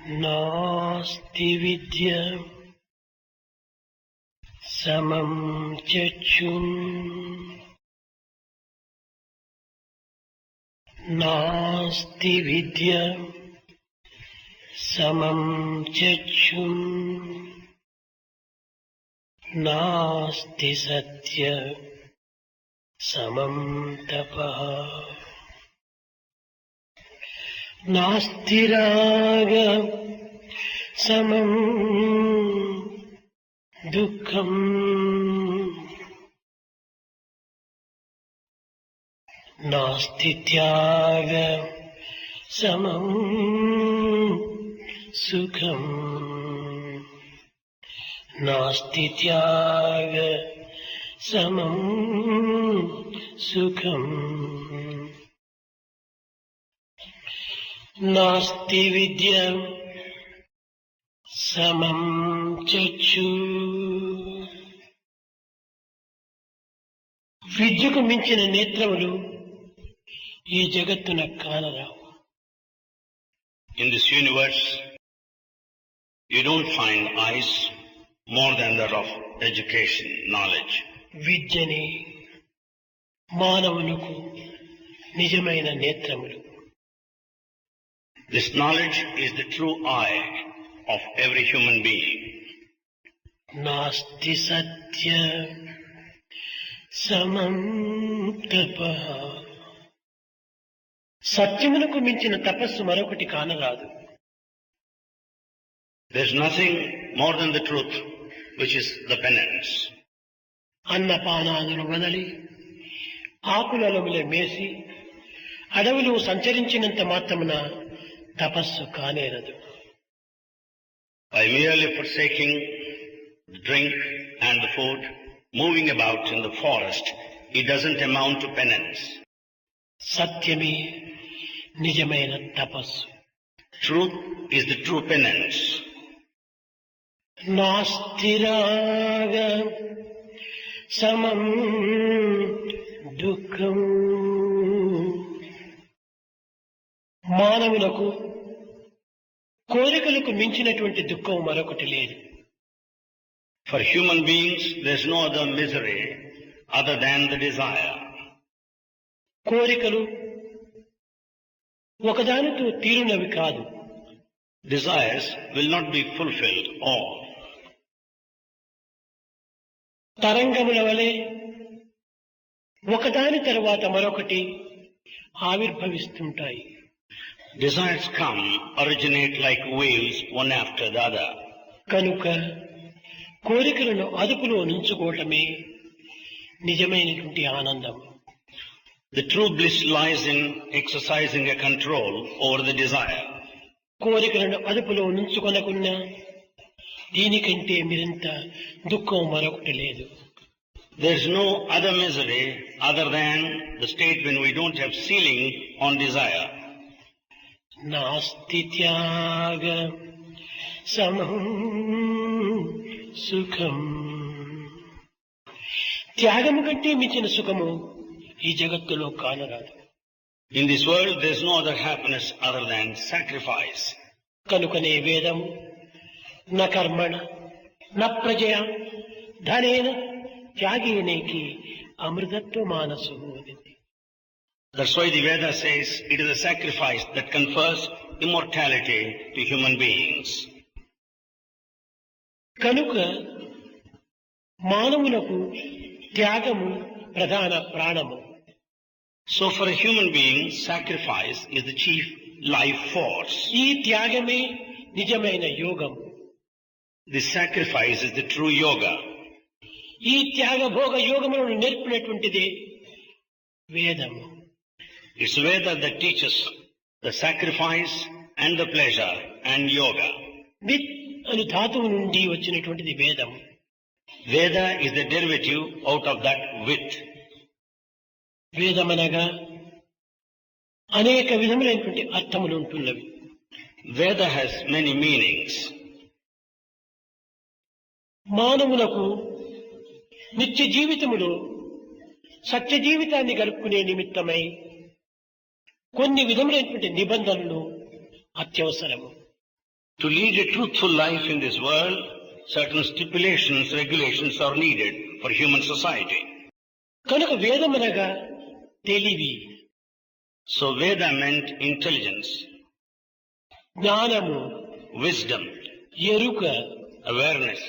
नास्ति विद्या समं चक्षुः नास्ति विद्या समं चक्षुः नास्ति सत्य समं तपः नास्ति राग समं दुःखम् नास्ति त्याग समं सुखम् नास्ति त्याग समं सुखम् नास्ति विद्या समं चक्षुः విద్యకు మించిన నేత్రములు ఈ జగత్తున కానరావు. In this universe, you don't find eyes more than that of education, knowledge. విద్యని మానవులకు నిజమైన నేత్రములు. This knowledge is the true eye of every human being. నాస్తి సత్య సమం తపః సత్యమునకు మించిన తపస్సు మరొకటి కానరాదు. There's nothing more than the truth, which is the penance. అన్నపానాదులు వదలి ఆకులలములే మేసి అడవిలో సంచరించినంత మాత్రమున తపస్సు కానేరదు. By merely forsaking the drink and the food, moving about in the forest, it doesn't amount to penance. సత్యమే నిజమైన తపస్సు. Truth is the true penance. నాస్తి రాగ సమం దుఃఖం మానవులకు కోరికలకు మించినటువంటి దుఃఖం మరొకటి లేదు. For human beings, there's no other misery other than the desire. కోరికలు ఒకదానితో తీరునవి కాదు. Desires will not be fulfilled all. తరంగముల వలె ఒకదాని తరువాత మరొకటి ఆవిర్భవిస్తుంటాయి. Desires come, originate like waves, one after the other. కనుక కోరికలను అదుపులో ఉంచుకోవటమే నిజమైనటువంటి ఆనందం. The true bliss lies in exercising a control over the desire. కోరికలను అదుపులో ఉంచుకొనకున్నా దీనికంటే మిరింత దుఃఖం మరొకటి లేదు. There's no other misery other than the state when we don't have ceiling on desire. నాస్తి త్యాగ సమం సుఖం త్యాగము కంటే మించిన సుఖము ఈ జగత్తులో కానరాదు. In this world, there's no other happiness other than sacrifice. కనుకనే వేదము న కర్మణ న ప్రజయ ధనేన త్యాగేనేకి అమృతత్వ మానసు అనింది. That's why the Veda says it is a sacrifice that confers immortality to human beings. కనుక మానవులకు త్యాగము ప్రధాన ప్రాణము. So for a human being, sacrifice is the chief life force. ఈ త్యాగమే నిజమైన యోగము. This sacrifice is the true yoga. ఈ త్యాగ భోగ యోగములను నేర్పినటువంటిది వేదము. It's Veda that teaches the sacrifice and the pleasure and yoga. విత్ అను ధాతువు నుండి వచ్చినటువంటిది వేదము. Veda is the derivative out of that with. వేదమనగా అనేక విధములైనటువంటి అర్థములు ఉంటున్నవి. Veda has many meanings. మానవులకు నిత్య జీవితములో సత్య జీవితాన్ని గడుపుకునే నిమిత్తమై కొన్ని విధములైనటువంటి నిబంధనలు అత్యవసరము. To lead a truthful life in this world, certain stipulations, regulations are needed for human society. కనుక వేదమనగా తెలివి, So Veda meant intelligence, జ్ఞానము, wisdom, ఎరుక, awareness.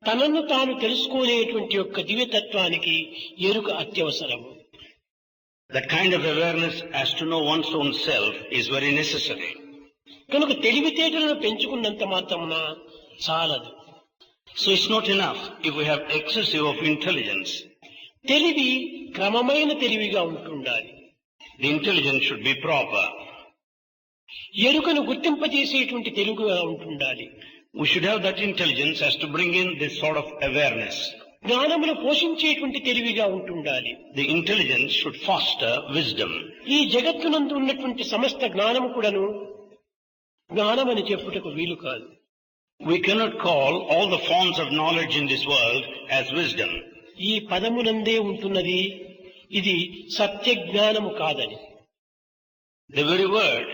తనను తాను తెలుసుకునేటువంటి యొక్క దివ్యతత్వానికి ఎరుక అత్యవసరము. That kind of awareness as to know one's own self is very necessary. కనుక తెలివితేటలను పెంచుకున్నంత మాత్రమున చాలదు. So it's not enough if we have excessive of intelligence. తెలివి క్రమమైన తెలివిగా ఉంటుండాలి. The intelligence should be proper. ఎరుకను గుర్తింపజేసేటువంటి తెలుగుగా ఉంటుండాలి. We should have that intelligence as to bring in this sort of awareness. జ్ఞానమును పోషించేటువంటి తెలివిగా ఉంటుండాలి. The intelligence should foster wisdom. ఈ జగత్తునందు ఉన్నటువంటి సమస్త జ్ఞానము కూడాను జ్ఞానమని చెప్పుటకు వీలు కాదు. We cannot call all the forms of knowledge in this world as wisdom. ఈ పదమునందే ఉంటున్నది ఇది సత్య జ్ఞానము కాదని. The very word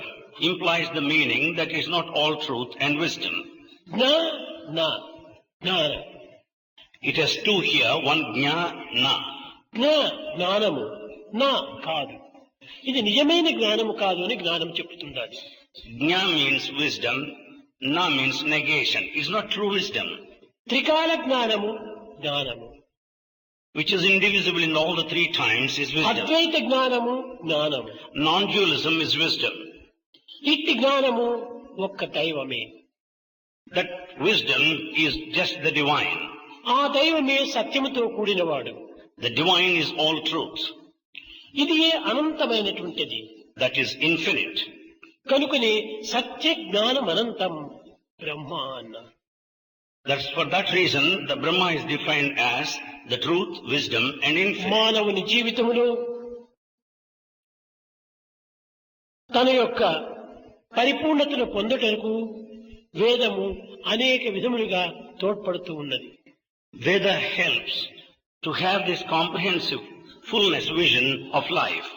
implies the meaning that is not all truth and wisdom. జ్ఞాన It has two here, one jna, na. జ్ఞానము నా కాదు, ఇది నిజమైన జ్ఞానము కాదు అని జ్ఞానం చెప్తుండాలి. Jna means wisdom, na means negation. It's not true wisdom, త్రికాల జ్ఞానము జ్ఞానము, which is indivisible in all the three times is wisdom. అద్వైత జ్ఞానము జ్ఞానము, Non-dualism is wisdom. ఇట్టి జ్ఞానము ఒక్క దైవమే. That wisdom is just the divine. ఆ దైవమే సత్యముతో కూడినవాడు. The divine is all truth. ఇది అనంతమైనటువంటిది. That is infinite. కనుకనే సత్య జ్ఞానం అనంతం బ్రహ్మ అన్న. That's for that reason the Brahma is defined as the truth, wisdom and infinite. మానవుని జీవితములో తన యొక్క పరిపూర్ణతను పొందుటకు వేదము అనేక విధములుగా తోడ్పడుతూ ఉన్నది. Veda helps to have this comprehensive fullness vision of life.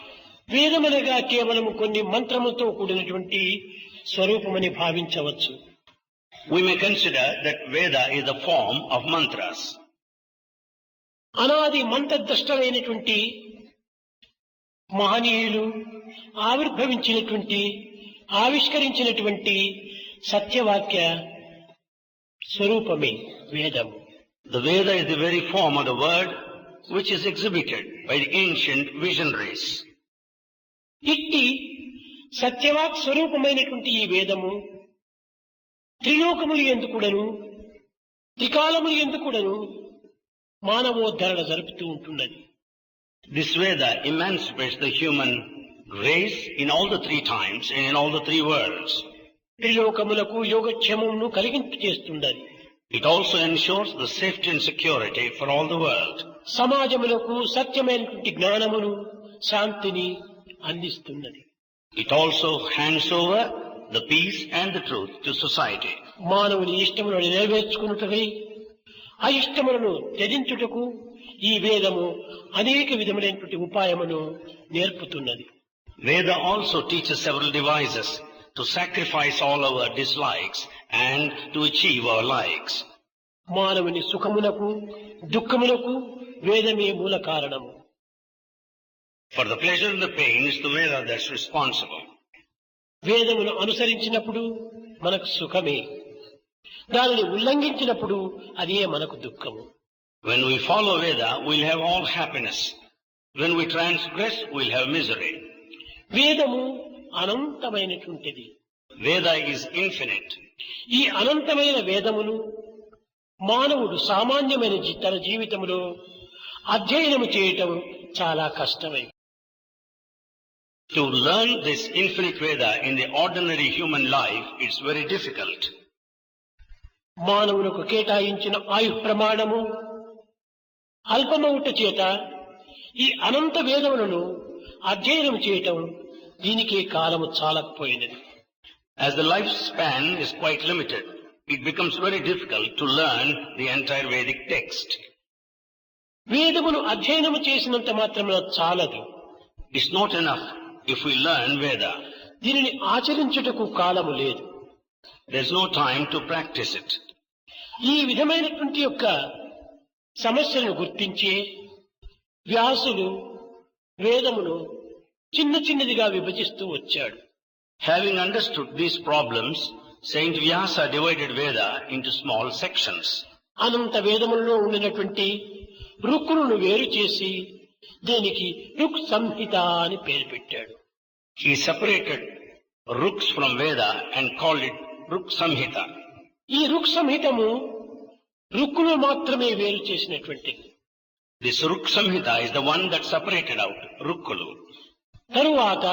వేదమనగా కేవలము కొన్ని మంత్రములతో కూడినటువంటి స్వరూపమని భావించవచ్చు. We may consider that Veda is the form of mantras. అనాది మంత్రద్రష్టలైనటువంటి మహనీయులు ఆవిర్భవించినటువంటి ఆవిష్కరించినటువంటి సత్యవాక్య స్వరూపమే వేదము. The Veda is the very form of the word which is exhibited by the ancient visionaries. ఇట్టి సత్యవాక్ స్వరూపమైనటువంటి ఈ వేదము త్రిలోకములు ఎందుకుడను త్రికాలములు ఎందుకుడను మానవోద్ధరణ జరుపుతూ ఉంటున్నది. This Veda emancipates the human race in all the three times and in all the three worlds. త్రిలోకములకు యోగక్షేమమును కలిగింపు చేస్తున్నది. It also ensures the safety and security for all the world. సమాజములకు సత్యమైనటువంటి జ్ఞానమును శాంతిని అందిస్తున్నది. It also hands over the peace and the truth to society. మానవుని ఇష్టములను నెరవేర్చుకున్నట్టుకై అయిష్టములను త్యజించుటకు ఈ వేదము అనేక విధములైనటువంటి ఉపాయమును నేర్పుతున్నది. Veda also teaches several devices to sacrifice all our dislikes and to achieve our likes. మానవుని సుఖమునకు దుఃఖమునకు వేదమే మూల కారణము. For the pleasure and the pain, it's the Veda that's responsible. వేదమును అనుసరించినప్పుడు మనకు సుఖమే, దానిని ఉల్లంఘించినప్పుడు అదే మనకు దుఃఖము. When we follow Veda, we'll have all happiness. When we transgress, we'll have misery. వేదము అనంతమైనటువంటిది. Veda is infinite. ఈ అనంతమైన వేదమును మానవుడు సామాన్యమైన తన జీవితంలో అధ్యయనము చేయటం చాలా కష్టమే. To learn this infinite Veda in the ordinary human life, it's very difficult. మానవులకు కేటాయించిన ఆయు ప్రమాణము అల్పమౌట చేత ఈ అనంత వేదములను అధ్యయనం చేయటం దీనికి కాలము చాలకపోయినది. As the lifespan is quite limited, it becomes very difficult to learn the entire Vedic text. వేదమును అధ్యయనము చేసినంత మాత్రమున చాలదు. It's not enough if we learn Veda. దీనిని ఆచరించుటకు కాలము లేదు. There's no time to practice it. ఈ విధమైనటువంటి యొక్క సమస్యలను గుర్తించి వ్యాసులు వేదమును చిన్న చిన్నదిగా విభజిస్తూ వచ్చాడు. Having understood these problems, Saint Vyasa divided Veda into small sections. అనంత వేదములలో ఉండినటువంటి రుక్కులను వేరు చేసి దీనికి రుక్ సంహిత అని పేరు పెట్టాడు. He separated Ruks from Veda and called it Ruk Samhita. ఈ రుక్ సంహితము రుక్కులు మాత్రమే వేరు చేసినటువంటిది. This Ruk Samhita is the one that separated out Rukkulu. తరువాత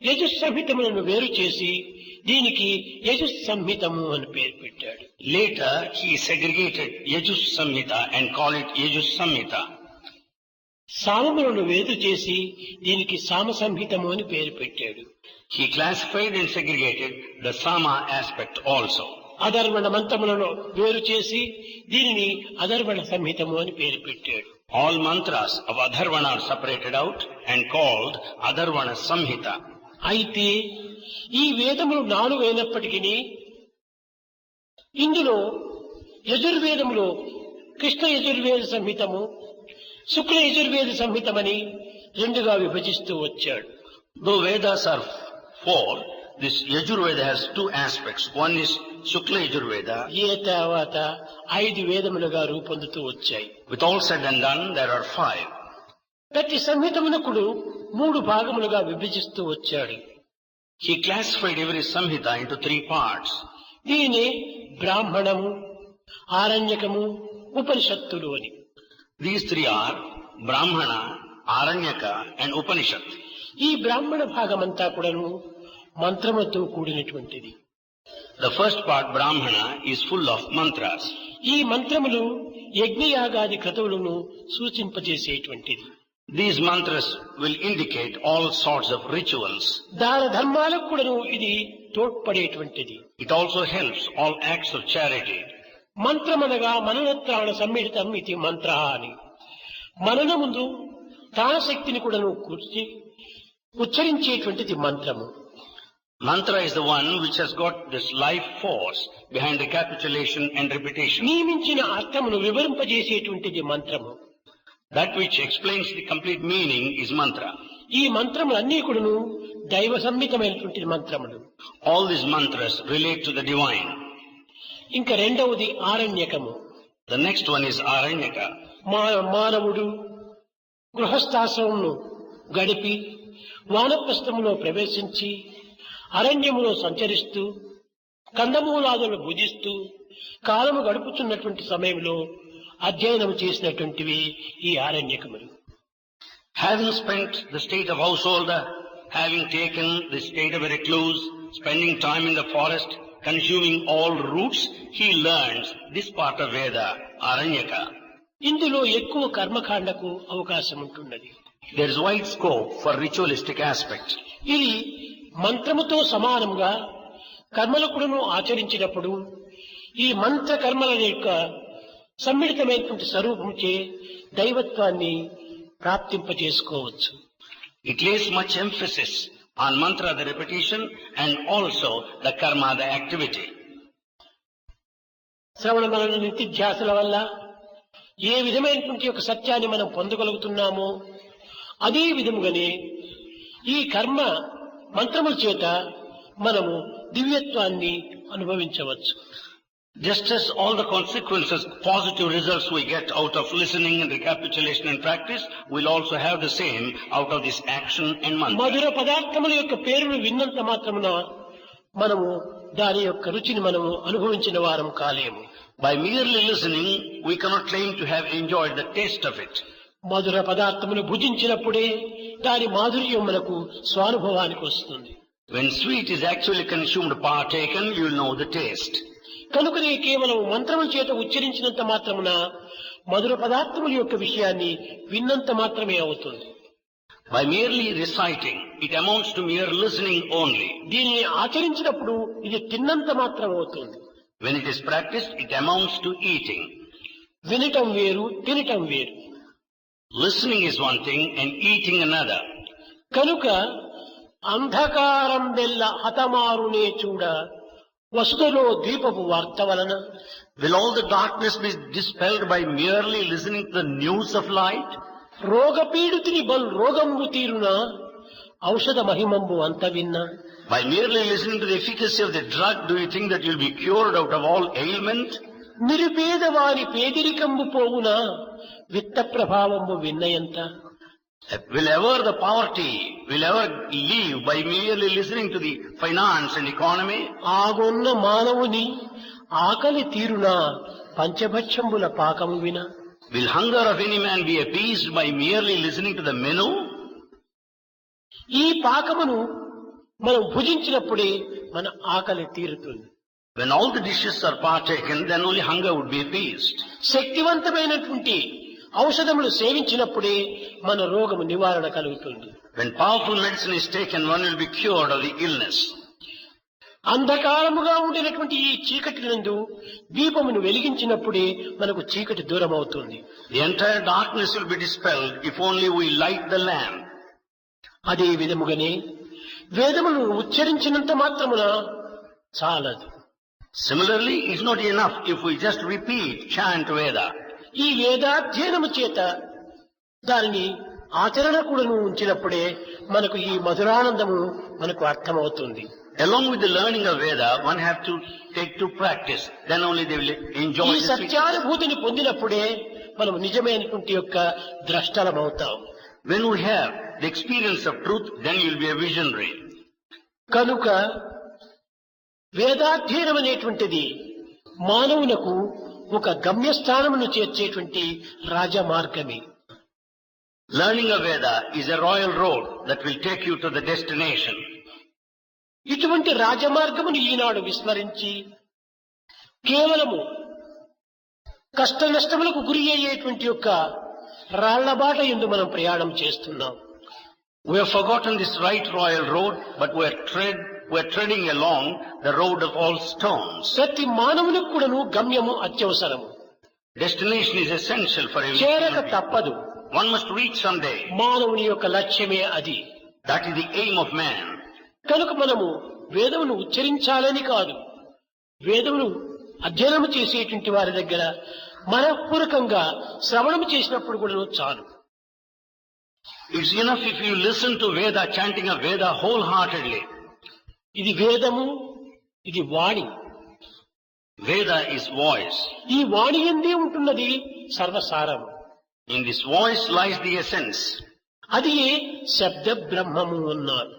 యజుస్ సంహితములను వేరు చేసి దీనికి యజుస్ సంహితము అని పేరు పెట్టాడు. Later he segregated Yajus Samhita and called it Yajus Samhita. సామములను వేరు చేసి దీనికి సామ సంహితము అని పేరు పెట్టాడు. He classified and segregated the Sama aspect also. అధర్వణ మంత్రములను వేరు చేసి దీనిని అధర్వణ సంహితము అని పేరు పెట్టాడు. All mantras of Adharvana are separated out and called Adharvana Samhita. అయితే ఈ వేదములు 4 అయినప్పటికీ ఇందులో యజుర్వేదములో కృష్ణ యజుర్వేద సంహితము శుక్ల యజుర్వేద సంహితమని 2గా విభజిస్తూ వచ్చాడు. Though Vedas are 4, this Yajurveda has 2 aspects. One is Shukla Yajurveda. ఏ తర్వాత 5 వేదములుగా రూపొందుతూ వచ్చాయి. With all said and done, there are 5. ప్రతి సంహితమునకుడు 3 భాగములుగా విభజిస్తూ వచ్చాడు. He classified every Samhita into 3 parts. దీని బ్రాహ్మణము, ఆరణ్యకము, ఉపనిషత్తులు అని. These 3 are Brahmana, Aranyaka and Upanishad. ఈ బ్రాహ్మణ భాగమంతా కూడాను మంత్రముతో కూడినటువంటిది. The first part, Brahmana, is full of mantras. ఈ మంత్రములు యజ్ఞయాగాది క్రతువులను సూచింపజేసేటువంటిది. These mantras will indicate all sorts of rituals. దాన ధర్మాలకు కూడాను ఇది తోడ్పడేటువంటిది. It also helps all acts of charity. మంత్రమనగా మననత్రాణ సమ్మిళితం ఇది మంత్ర అని. మననముందు ప్రాణశక్తిని కూడాను కూర్చి ఉచ్చరించేటువంటిది మంత్రము. Mantra is the one which has got this life force behind recapitulation and repetition. నియమించిన అర్థమును వివరింపజేసేటువంటిది మంత్రము. That which explains the complete meaning is mantra. ఈ మంత్రములన్నీ కూడాను దైవ సంహితమైనటువంటి మంత్రములు. All these mantras relate to the divine. ఇంకా రెండవది ఆరణ్యకము. The next one is Aranyaka. మానవుడు గృహస్థాశ్రమమును గడిపి వానప్రస్థములో ప్రవేశించి అరణ్యములో సంచరిస్తూ కందమూలాదులు భుజిస్తూ కాలము గడుపుతున్నటువంటి సమయంలో అధ్యయనం చేసినటువంటివి ఈ ఆరణ్యకములు. Having spent the state of householder, having taken the state of a recluse, spending time in the forest, consuming all roots, he learns this part of Veda, Aranyaka. ఇందులో ఎక్కువ కర్మకాండకు అవకాశం ఉంటున్నది. There is wide scope for ritualistic aspect. ఇది మంత్రముతో సమానంగా కర్మలకులను ఆచరించినప్పుడు ఈ మంత్ర కర్మల యొక్క సమ్మిళితమైనటువంటి స్వరూపంచే దైవత్వాన్ని ప్రాప్తింపజేసుకోవచ్చు. It lays much emphasis on mantra, the repetition, and also the karma, the activity. శ్రవణ మనన నిత్యాసల వల్ల ఏ విధమైనటువంటి ఒక సత్యాన్ని మనం పొందగలుగుతున్నామో అదే విధముగానే ఈ కర్మ మంత్రముల చేత మనము దివ్యత్వాన్ని అనుభవించవచ్చు. Just as all the consequences, positive results we get out of listening and recapitulation and practice, we'll also have the same out of this action and mantra. మధుర పదార్థముల యొక్క పేరును విన్నంత మాత్రమున మనము దాని యొక్క రుచిని మనము అనుభవించిన వారం కాలేము. By merely listening, we cannot claim to have enjoyed the taste of it. మధుర పదార్థములు భుజించినప్పుడే దాని మాధుర్యం మనకు స్వానుభవానికి వస్తుంది. When sweet is actually consumed, partaken, you will know the taste. కనుకనే కేవలం మంత్రముల చేత ఉచ్చరించినంత మాత్రమున మధుర పదార్థముల యొక్క విషయాన్ని విన్నంత మాత్రమే అవుతుంది. By merely reciting, it amounts to mere listening only. దీనిని ఆచరించినప్పుడు ఇది తిన్నంత మాత్రం అవుతుంది. When it is practiced, it amounts to eating. వినటం వేరు, తినటం వేరు. Listening is one thing and eating another. కనుక అంధకారం వెల్ల హతమారునే చూడ వసుధలో దీపపు వార్త వలన Will all the darkness be dispelled by merely listening to the news of light? రోగపీడితుని బల్ రోగంబు తీరున ఔషధ మహిమంబు అంత విన్న By merely listening to the efficacy of the drug, do you think that you'll be cured out of all ailment? నిరుపేదవారి పేదరికంబు పోవున విత్త ప్రభావంబు విన్నయంత Will ever the poverty, will ever leave by merely listening to the finance and economy? ఆగొన్న మానవుని ఆకలి తీరున పంచభక్షంబుల పాకము విన Will hunger of any man be appeased by merely listening to the menu? ఈ పాకమును మనం భుజించినప్పుడే మన ఆకలి తీరుతుంది. When all the dishes are partaken, then only hunger would be appeased. శక్తివంతమైనటువంటి ఔషధములు సేవించినప్పుడే మన రోగము నివారణ కలుగుతుంది. When powerful medicine is taken, one will be cured of the illness. అంధకారముగా ఉండినటువంటి ఈ చీకటి నందు దీపమును వెలిగించినప్పుడే మనకు చీకటి దూరం అవుతుంది. The entire darkness will be dispelled if only we light the lamp. అదే విధముగానే వేదమును ఉచ్చరించినంత మాత్రమున చాలదు. Similarly, it's not enough if we just repeat, chant Veda. ఈ వేదాధ్యయనము చేత దానిని ఆచరణ కూడాను ఉంచినప్పుడే మనకు ఈ మధురానందము మనకు అర్థమవుతుంది. Along with the learning of Veda, one have to take to practice. Then only they will enjoy ఈ the సత్యానుభూతిని పొందినప్పుడే మనం నిజమైనటువంటి యొక్క ద్రష్టలమవుతాం. When we have the experience of truth, then you will be a visionary. కనుక వేదాధ్యయనం అనేటువంటిది మానవునకు ఒక గమ్యస్థానమును చేర్చేటువంటి రాజమార్గమే. Learning of Veda is a royal road that will take you to the destination. ఇటువంటి రాజమార్గమును ఈనాడు విస్మరించి కేవలము కష్ట నష్టములకు గురి అయ్యేటువంటి యొక్క రాళ్లబాట యందు మనం ప్రయాణం చేస్తున్నాం. We have forgotten this right royal road, but we are treading along the road of all stones. ప్రతి మానవునికి కూడాను గమ్యము అత్యవసరము. Destination is essential for every చేరక human being. తప్పదు. One must reach someday. మానవుని యొక్క లక్ష్యమే అది. That is the aim of man. కనుక మనము వేదమును ఉచ్చరించాలని కాదు, వేదమును అధ్యయనము చేసేటువంటి వారి దగ్గర మనఃపూర్వకంగా శ్రవణము చేసినప్పుడు కూడా చాలు. It's enough if you listen to Veda, chanting of Veda wholeheartedly. ఇది వేదము, ఇది వాణి. Veda is voice. ఈ వాణి ఎందే ఉంటున్నది సర్వసారము. In this voice lies the essence. అది శబ్ద బ్రహ్మము అన్నారు.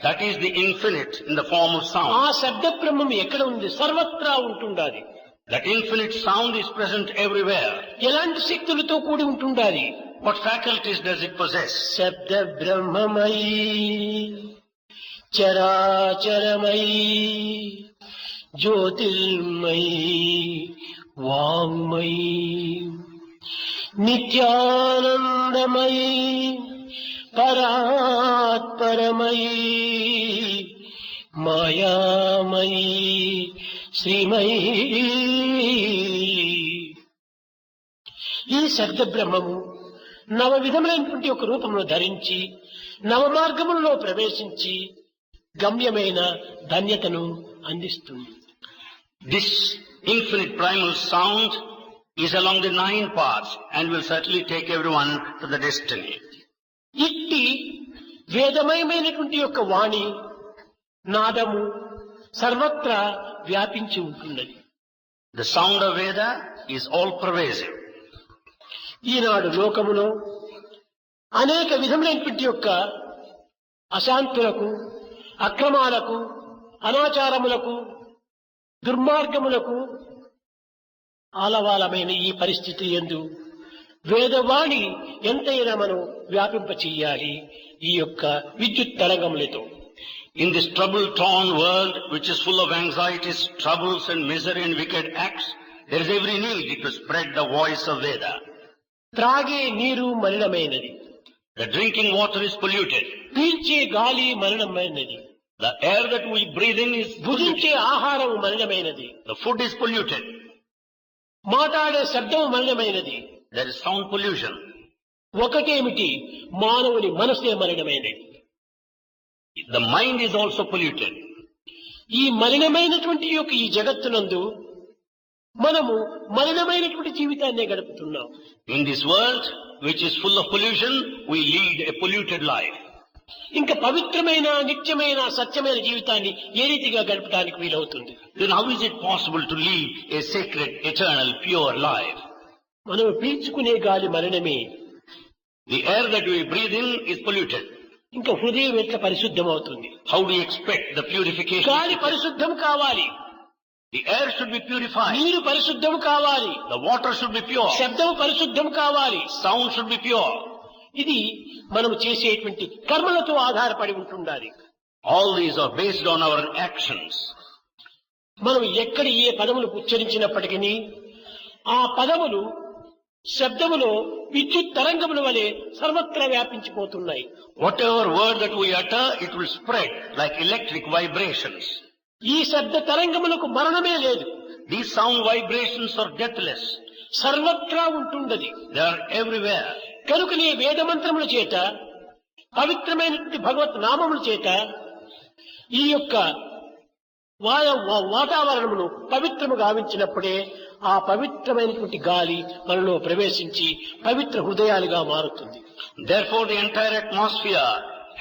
That is the infinite in the form of sound. ఆ శబ్ద బ్రహ్మం ఎక్కడ ఉంది? సర్వత్రా ఉంటుండాలి. That infinite sound is present everywhere. ఎలాంటి శక్తులతో కూడి ఉంటుండాలి? What faculties does it possess? శబ్ద బ్రహ్మమై చరాచరమై జ్యోతిర్మై వాంగ్మై నిత్యానందమై పరాత్పరమై మాయామై శ్రీమై. ఈ శబ్ద బ్రహ్మము నవ విధములైనటువంటి ఒక రూపమును ధరించి నవ మార్గములలో ప్రవేశించి గమ్యమైన ధన్యతను అందిస్తుంది. This infinite primal sound is along the 9 paths and will certainly take everyone to the destiny. ఇట్టి వేదమయమైనటువంటి యొక్క వాణి నాదము సర్వత్రా వ్యాపించి ఉంటున్నది. The sound of Veda is all pervasive. ఈనాడు లోకములో అనేక విధములైనటువంటి యొక్క అశాంతులకు, అక్రమాలకు, అనాచారములకు, దుర్మార్గములకు ఆలవాలమైన ఈ పరిస్థితి యందు వేదవాణి ఎంతైనా మనం వ్యాపింప చెయ్యాలి ఈ యొక్క విద్యుత్ తరంగములతో. In this trouble-torn world, which is full of anxieties, troubles and misery and wicked acts, there is every need to spread the voice of Veda. త్రాగే నీరు మలినమైనది, The drinking water is polluted. పీల్చే గాలి మలినమైనది, The air that we breathe in is polluted. భుజించే ఆహారం మలినమైనది, The food is polluted. మాట్లాడే శబ్దం మలినమైనది. There is sound pollution. ఒకటేమిటి, మానవుని మనసే మలినమైనది. The mind is also polluted. ఈ మలినమైనటువంటి యొక్క ఈ జగత్తునందు మనము మలినమైనటువంటి జీవితాన్నే గడుపుతున్నాం. In this world, which is full of pollution, we lead a polluted life. ఇంకా పవిత్రమైన నిత్యమైన సత్యమైన జీవితాన్ని ఏ రీతిగా గడపడానికి వీలవుతుంది? Then how is it possible to lead a sacred, eternal, pure life? మనం పీల్చుకునే గాలి మలినమే. The air that we breathe in is polluted. ఇంకా హృదయం ఎట్లా పరిశుద్ధం అవుతుంది? How do you expect the purification? గాలి పరిశుద్ధం కావాలి, The air should be purified. నీరు పరిశుద్ధం కావాలి, The water should be pure. శబ్దం పరిశుద్ధం కావాలి. Sound should be pure. ఇది మనం చేసేటువంటి కర్మలతో ఆధారపడి ఉంటుండాలి. All these are based on our actions. మనం ఎక్కడ ఏ పదములు ఉచ్చరించినప్పటికీ ఆ పదములు శబ్దములో విద్యుత్ తరంగముల వలె సర్వత్రా వ్యాపించిపోతున్నాయి. Whatever word that we utter, it will spread like electric vibrations. ఈ శబ్ద తరంగములకు మరణమే లేదు. These sound vibrations are deathless. సర్వత్రా ఉంటుండది. They are everywhere. కనుకనే వేద మంత్రముల చేత పవిత్రమైనటువంటి భగవత్ నామముల చేత ఈ యొక్క వాతావరణమును పవిత్రము గావించినప్పుడే ఆ పవిత్రమైనటువంటి గాలి మనలో ప్రవేశించి పవిత్ర హృదయాలుగా మారుతుంది. Therefore, the entire atmosphere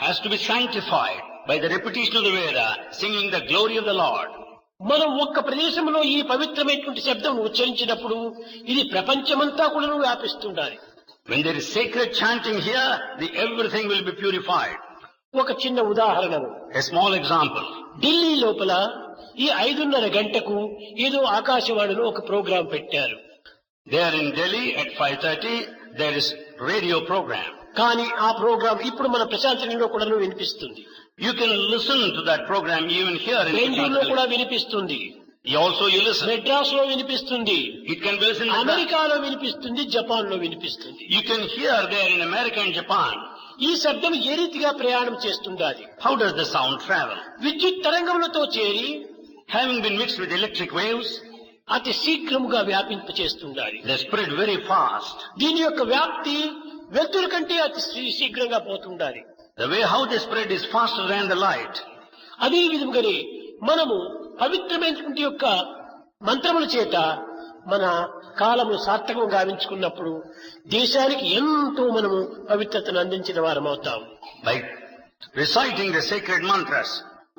has to be sanctified by the repetition of the Veda, singing the glory of the Lord. మనం ఒక్క ప్రదేశంలో ఈ పవిత్రమైనటువంటి శబ్దం ఉచ్చరించినప్పుడు ఇది ప్రపంచమంతా కూడా వ్యాపిస్తుండాలి. When there is sacred chanting here, everything will be purified. ఒక చిన్న ఉదాహరణము, A small example. ఢిల్లీ లోపల ఈ 5:30 గంటకు ఏదో ఆకాశవాణిలో ఒక ప్రోగ్రాం పెట్టారు. There in Delhi at 5:30, there is radio program. కానీ ఆ ప్రోగ్రాం ఇప్పుడు మన ప్రశాంతంలో కూడా వినిపిస్తుంది. You can listen to that program even here in బెంగళూరులో Prashant. కూడా వినిపిస్తుంది, You listen. మెడ్రాస్ లో వినిపిస్తుంది, It can be listened in అమెరికాలో వినిపిస్తుంది, జపాన్ లో వినిపిస్తుంది. You can hear there in America and Japan. ఈ శబ్దం ఏ రీతిగా ప్రయాణం చేస్తుండాలి? How does the sound travel? విద్యుత్ తరంగములతో చేరి Having been mixed with electric waves, అతి శీఘ్రముగా వ్యాపింపచేస్తుండాలి. they spread very fast. దీని యొక్క వ్యాప్తి వెలుతురు కంటే అతి శీఘ్రంగా పోతుండాలి. The way how they spread is faster than the light. అదే విధంగానే మనము పవిత్రమైనటువంటి యొక్క మంత్రముల చేత మన కాలము సార్థకం గావించుకున్నప్పుడు దేశానికి ఎంతో మనము పవిత్రతను అందించిన వారం అవుతాం. By reciting the sacred mantras,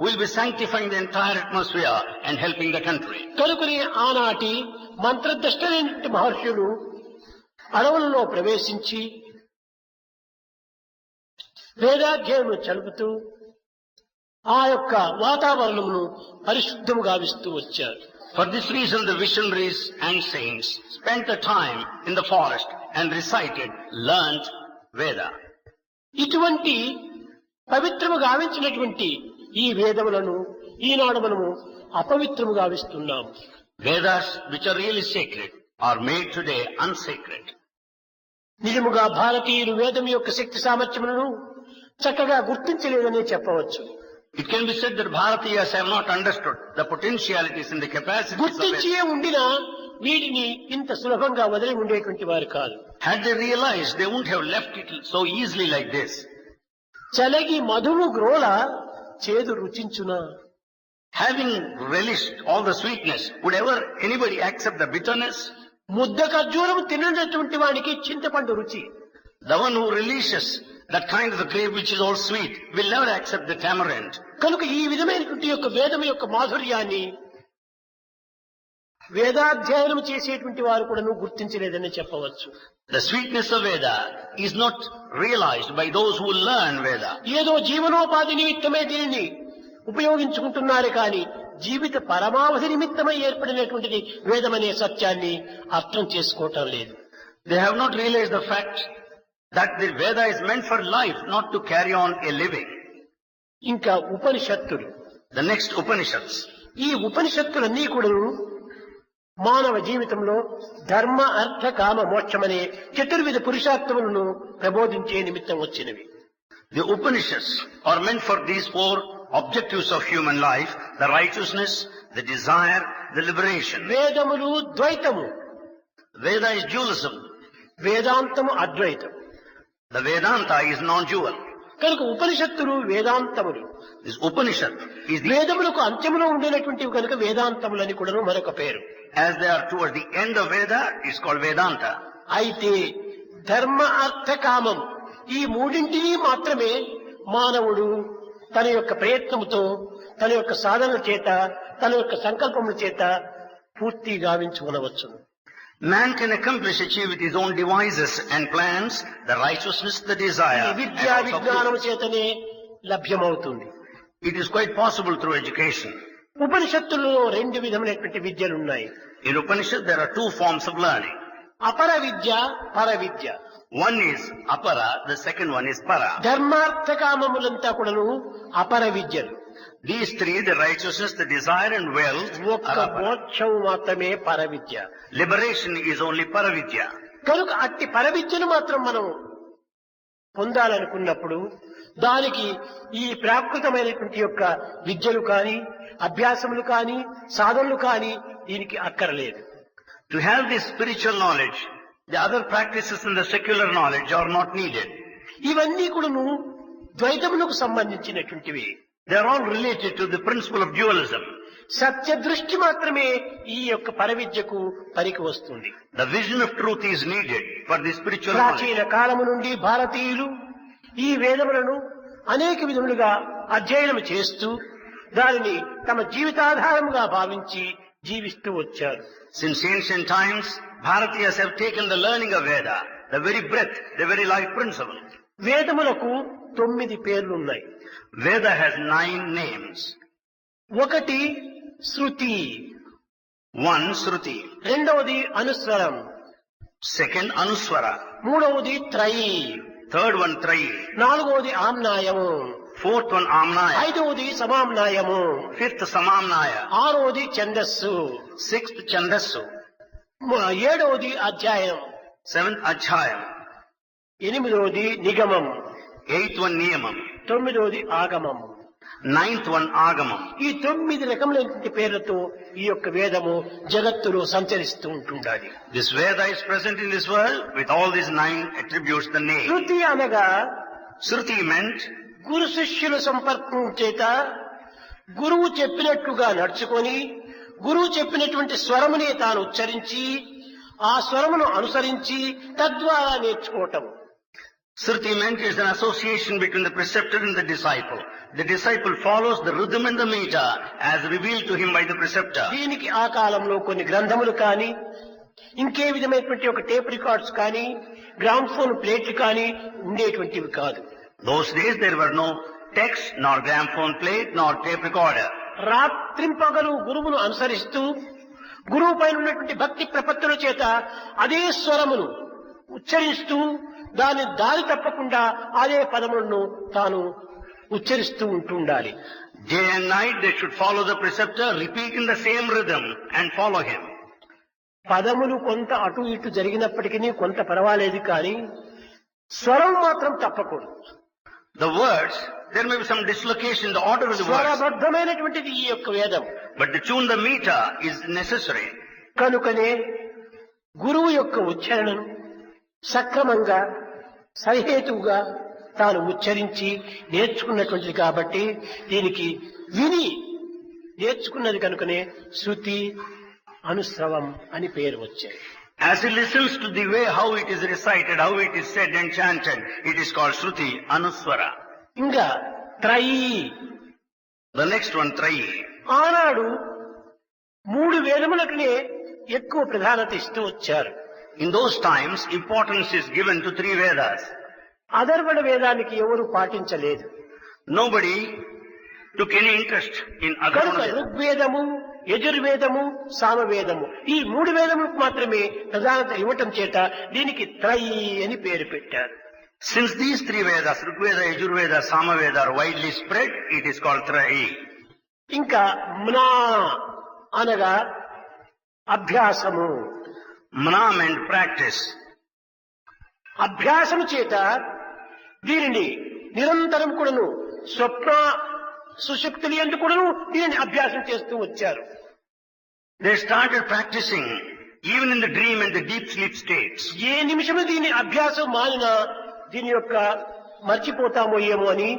we'll be sanctifying the entire atmosphere and helping the country. కనుకనే ఆనాటి మంత్రద్రష్టలైనటువంటి మహర్షులు అడవులలో ప్రవేశించి వేదాధ్యయనం చలుపుతూ ఆ యొక్క వాతావరణమును పరిశుద్ధము గావిస్తూ వచ్చారు. For this reason, the visionaries and saints spent the time in the forest and recited, learnt Veda. ఇటువంటి పవిత్రము గావించినటువంటి ఈ వేదములను ఈనాడు మనము అపవిత్రము గావిస్తున్నాము. Vedas, which are really sacred, are made today unsacred. నిజముగా భారతీయులు వేదం యొక్క శక్తి సామర్థ్యములను చక్కగా గుర్తించలేదనే చెప్పవచ్చు. It can be said that Bharatiyas have not understood the potentialities and the capacities of గుర్తించే Veda. ఉండినా వీటిని ఇంత సులభంగా వదిలి ఉండేటువంటి వారు కాదు. Had they realized, they wouldn't have left it so easily like this. చలగి మధువు గ్రోల చేదు రుచించునా. Having relished all the sweetness, would ever anybody accept the bitterness? ముద్ద ఖర్జూరం తిననటువంటి వానికి చింతపండు రుచి. The one who relishes that kind of the grape which is all sweet will never accept the tamarind. కనుక ఈ విధమైనటువంటి యొక్క వేదం యొక్క మాధుర్యాన్ని వేదాధ్యయనం చేసేటువంటి వారు కూడా గుర్తించలేదని చెప్పవచ్చు. The sweetness of Veda is not realized by those who learn Veda. ఏదో జీవనోపాధి నిమిత్తమే దీనిని ఉపయోగించుకుంటున్నారు కానీ జీవిత పరమావధి నిమిత్తమై ఏర్పడినటువంటిది వేదమనే సత్యాన్ని అర్థం చేసుకోవటం లేదు. They have not realized the fact that the Veda is meant for life, not to carry on a living. ఇంకా ఉపనిషత్తులు, The next Upanishads. ఈ ఉపనిషత్తులన్నీ కూడా మానవ జీవితంలో ధర్మ అర్థ కామ మోక్షమనే చతుర్విధ పురుషార్థములను ప్రబోధించే నిమిత్తం వచ్చినవి. The Upanishads are meant for these four objectives of human life: the righteousness, the desire, the liberation. వేదములు ద్వైతము, Veda is dualism. వేదాంతము అద్వైతం. The Vedanta is non-dual. కనుక ఉపనిషత్తులు వేదాంతములు. This Upanishad is the, వేదములకు అంత్యములో ఉండేటువంటివి కనుక వేదాంతములని కూడా మరొక పేరు. as they are towards the end of Veda, it's called Vedanta. అయితే ధర్మ అర్థ కామం ఈ మూడింటిని మాత్రమే మానవుడు తన యొక్క ప్రయత్నముతో, తన యొక్క సాధనల చేత, తన యొక్క సంకల్పముల చేత పూర్తి గావించుకొనవచ్చును. Man can achieve with his own devices and plans the righteousness, the desire. ఈ విద్యా and also విజ్ఞానము చేతనే లభ్యమవుతుంది. it is quite possible through education. ఉపనిషత్తులలో రెండు విధమైనటువంటి విద్యలు ఉన్నాయి. In Upanishad, there are two forms of learning. అపర విద్య, పర విద్య. One is apara, the second one is para. ధర్మార్థ కామములంతా కూడాను అపర విద్యలు. These three, the righteousness, the desire and wealth, ఒక్క are apara. మోక్షం మాత్రమే పర విద్య. Liberation is only paravidya. కనుక అట్టి పర విద్యను మాత్రం మనం పొందాలనుకున్నప్పుడు దానికి ఈ ప్రాకృతమైనటువంటి యొక్క విద్యలు కానీ, అభ్యాసములు కానీ, సాధనలు కానీ దీనికి అక్కరలేదు. To have this spiritual knowledge, the other practices in the secular knowledge are not needed. ఇవన్నీ కూడాను ద్వైతములకు సంబంధించినటువంటివి. They are all related to the principle of dualism. సత్య దృష్టి మాత్రమే ఈ యొక్క పరవిద్యకు పనికి వస్తుంది. The vision of truth is needed for the spiritual knowledge. ప్రాచీన కాలము నుండి భారతీయులు ఈ వేదములను అనేక విధములుగా అధ్యయనం చేస్తూ దానిని తమ జీవితాధారముగా భావించి జీవిస్తూ వచ్చారు. Since ancient times, Bharatiyas have taken the learning of Veda, the very breath, the very life principle. వేదములకు 9 పేర్లున్నాయి. Veda has 9 names. ఒకటి శృతి, One, Shruti. రెండవది అనుస్వరం, Second, Anuswara. మూడవది త్రయి, Third one, Trayi. నాలుగవది ఆమ్నాయము, Fourth one, Amnaya. ఐదవది సమామ్నాయము, Fifth, Samamnaya. ఆరవది ఛందస్సు, Sixth, Chandasu. ఏడవది అధ్యాయం, Seventh, Ajhayam. ఎనిమిదవది నిగమం, Eighth one, Niyamam. తొమ్మిదవది ఆగమం. Ninth one, Agamam. ఈ 9 రకములైనటువంటి పేర్లతో ఈ యొక్క వేదము జగత్తులో సంచరిస్తూ ఉంటుండాలి. This Veda is present in this world with all these 9 attributes, the name. శృతి అనగా Shruti meant గురు శిష్యుల సంపర్కం చేత గురువు చెప్పినట్లుగా నడుచుకొని గురువు చెప్పినటువంటి స్వరమునే తాను ఉచ్చరించి ఆ స్వరమును అనుసరించి తద్వారా నేర్చుకోవటం. Shruti meant is an association between the preceptor and the disciple. The disciple follows the rhythm and the meter as revealed to him by the preceptor. దీనికి ఆ కాలంలో కొన్ని గ్రంథములు కానీ ఇంకే విధమైనటువంటి ఒక టేప్ రికార్డ్స్ కానీ గ్రామ్ఫోన్ ప్లేట్లు కానీ ఉండేటువంటివి కాదు. Those days there were no text, nor gramophone plate, nor tape recorder. రాత్రింపగలు గురువును అనుసరిస్తూ గురువు పైన ఉన్నటువంటి భక్తి ప్రపత్తుల చేత అదే స్వరమును ఉచ్చరిస్తూ దాని దారి తప్పకుండా అదే పదములను తాను ఉచ్చరిస్తూ ఉంటుండాలి. Day and night they should follow the preceptor, repeating the same rhythm and follow him. పదములు కొంత అటు ఇటు జరిగినప్పటికీ కొంత పర్వాలేదు కానీ స్వరం మాత్రం తప్పకూడదు. The words, there may be some dislocation in the order of the words, స్వరబద్ధమైనటువంటిది ఈ యొక్క వేదం. but to tune the meter is necessary. కనుకనే గురువు యొక్క ఉచ్చారణను సక్రమంగా సరిహేతువుగా తాను ఉచ్చరించి నేర్చుకున్నటువంటిది కాబట్టి దీనికి విని నేర్చుకున్నది కనుకనే శృతి అనుస్రవం అని పేరు వచ్చాయి. As he listens to the way how it is recited, how it is said and chanted, it is called Shruti, Anuswara. ఇంకా త్రయీ, The next one, Trayi. ఆనాడు 3 వేదములకునే ఎక్కువ ప్రాధాన్యత ఇస్తూ వచ్చారు. In those times, importance is given to 3 Vedas. అధర్వణ వేదానికి ఎవరు పాటించలేదు. Nobody took any interest in కనుక Atharvana. ఋగ్వేదము, యజుర్వేదము, సామవేదము ఈ 3 వేదములకు మాత్రమే ప్రధానత ఇవ్వటం చేత దీనికి త్రయీ అని పేరు పెట్టారు. Since these 3 Vedas, Rigveda, Yajurveda, Samaveda are widely spread, it is called Trayi. ఇంకా మ్నా అనగా అభ్యాసము. Manam and practice. అభ్యాసము చేత దీనిని నిరంతరం కూడాను స్వప్న సుశక్తులు ఎందుకు కూడాను దీనిని అభ్యాసం చేస్తూ వచ్చారు. They started practicing even in the dream and the deep sleep states. ఏ నిమిషము దీని అభ్యాసం మానినా దీని యొక్క మర్చిపోతామో ఏమో అని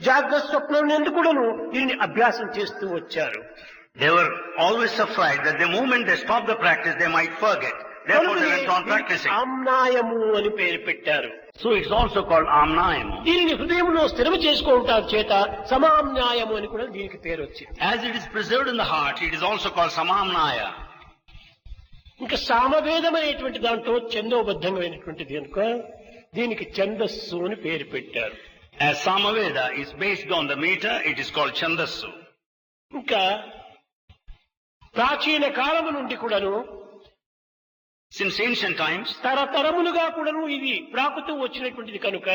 జాగ్రత్త స్వప్నం ఎందుకును దీన్ని అభ్యాసం చేస్తూ వచ్చారు. They were always afraid that the moment they stop the practice, they might forget. Therefore, they went on practicing. ఆమ్నాయము అని పేరు పెట్టారు. So it's also called Amnayam. దీనిని హృదయంలో స్థిరం చేసుకోవటం చేత సమామ్నాయము అని కూడా దీనికి పేరు వచ్చింది. As it is preserved in the heart, it is also called Samamnaya. ఇంకా సామవేదం అనేటువంటి దాంట్లో ఛందోబద్ధమైనటువంటిది కనుక దీనికి ఛందస్సు అని పేరు పెట్టారు. As Samaveda is based on the meter, it is called Chandasu. ఇంకా ప్రాచీన కాలము నుండి కూడాను Since ancient times, తరతరములుగా కూడాను ఇది ప్రాకుతూ వచ్చినటువంటిది కనుక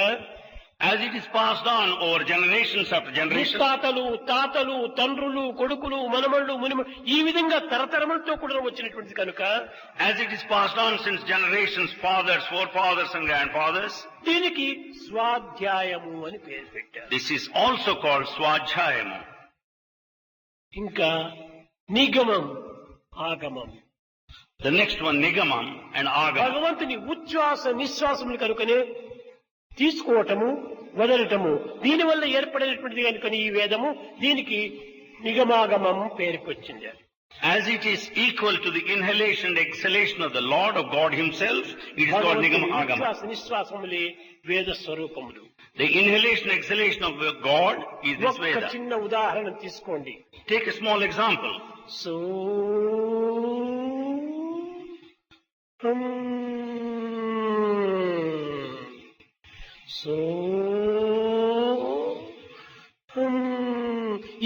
as it is passed on over generations after generations, ముత్తాతలు, తాతలు, తండ్రులు, కొడుకులు, మనమళ్ళు, మునిమళ్ళు ఈ విధంగా తరతరములతో కూడా వచ్చినటువంటిది కనుక as it is passed on since generations, fathers, forefathers and grandfathers, దీనికి స్వాధ్యాయము అని పేరు పెట్టారు. this is also called Swadhyayam. ఇంకా నిగమం, ఆగమం. The next one, Nigamam and Agama. భగవంతుని ఉచ్ఛ్వాస నిశ్వాసములు కనుకనే తీసుకోవటము, వదలటము దీనివల్ల ఏర్పడినటువంటిది కనుక ఈ వేదము దీనికి నిగమాగమం పేరుకు వచ్చింది. As it is equal to the inhalation and exhalation of the Lord of God Himself, it is called Nigama Agama. ఉచ్ఛ్వాస నిశ్వాసములే వేద స్వరూపములు. The inhalation and exhalation of God is this ఒక్క Veda. చిన్న ఉదాహరణ తీసుకోండి. Take a small example. So so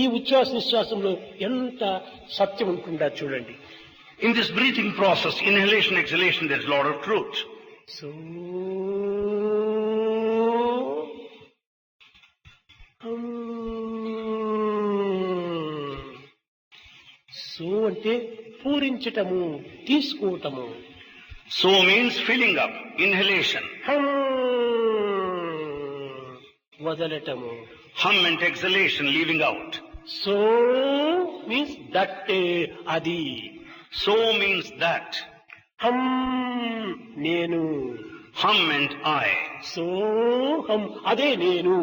ఈ ఉచ్ఛ్వాస నిశ్వాసంలో ఎంత సత్యం ఉంటుందా చూడండి. In this breathing process, inhalation, exhalation, there is a lot of truth. So so అంటే పూరించటము, తీసుకోవటము. So means filling up, inhalation. వదలటము. Hum and exhalation, leaving out. So means that, అది. So means that. హం నేను. Hum and I. సోహం అదే నేను.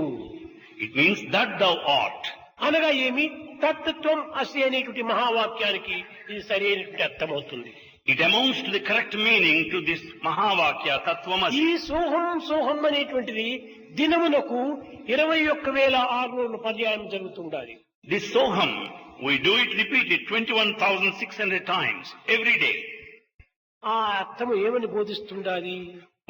It means that thou art. అనగా ఏమి? తత్వం అసి అనేటువంటి మహావాక్యానికి ఇది సరైనటువంటి అర్థమవుతుంది. It amounts to the correct meaning to this Mahavakya Tattvamasi. ఈ సోహం సోహం అనేటువంటిది దినమునకు 21,600 పర్యాయం జరుగుతుండాలి. This Soham, we do it, repeat it 21,600 times every day. ఆ అర్థము ఏమని బోధిస్తుండాలి?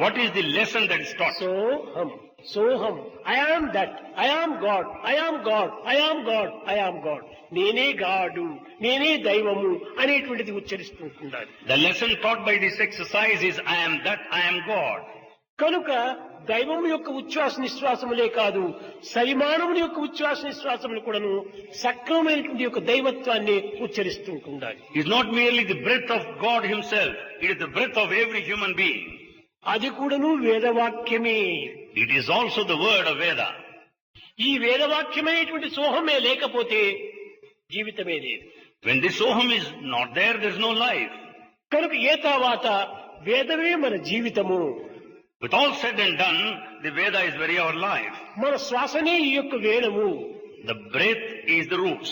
What is the lesson that is taught? సోహం సోహం, I am that, I am God, I am God, I am God, I am God, నేనే God, నేనే దైవము అనేటువంటిది ఉచ్చరిస్తుండాలి. The lesson taught by this exercise is I am that, I am God. కనుక దైవం యొక్క ఉచ్ఛ్వాస నిశ్వాసములే కాదు, సరిమానముని యొక్క ఉచ్ఛ్వాస నిశ్వాసములు కూడాను సక్రమమైనటువంటి యొక్క దైవత్వాన్ని ఉచ్చరిస్తుండాలి. It is not merely the breath of God Himself, it is the breath of every human being. అది కూడాను వేదవాక్యమే. It is also the word of Veda. ఈ వేదవాక్యమైనటువంటి సోహమే లేకపోతే జీవితమే లేదు. When this Soham is not there, there is no life. కనుక ఏ తర్వాత వేదమే మన జీవితము. With all said and done, the Veda is very our life. మన శ్వాసనే ఈ యొక్క వేదము. The breath is the roots.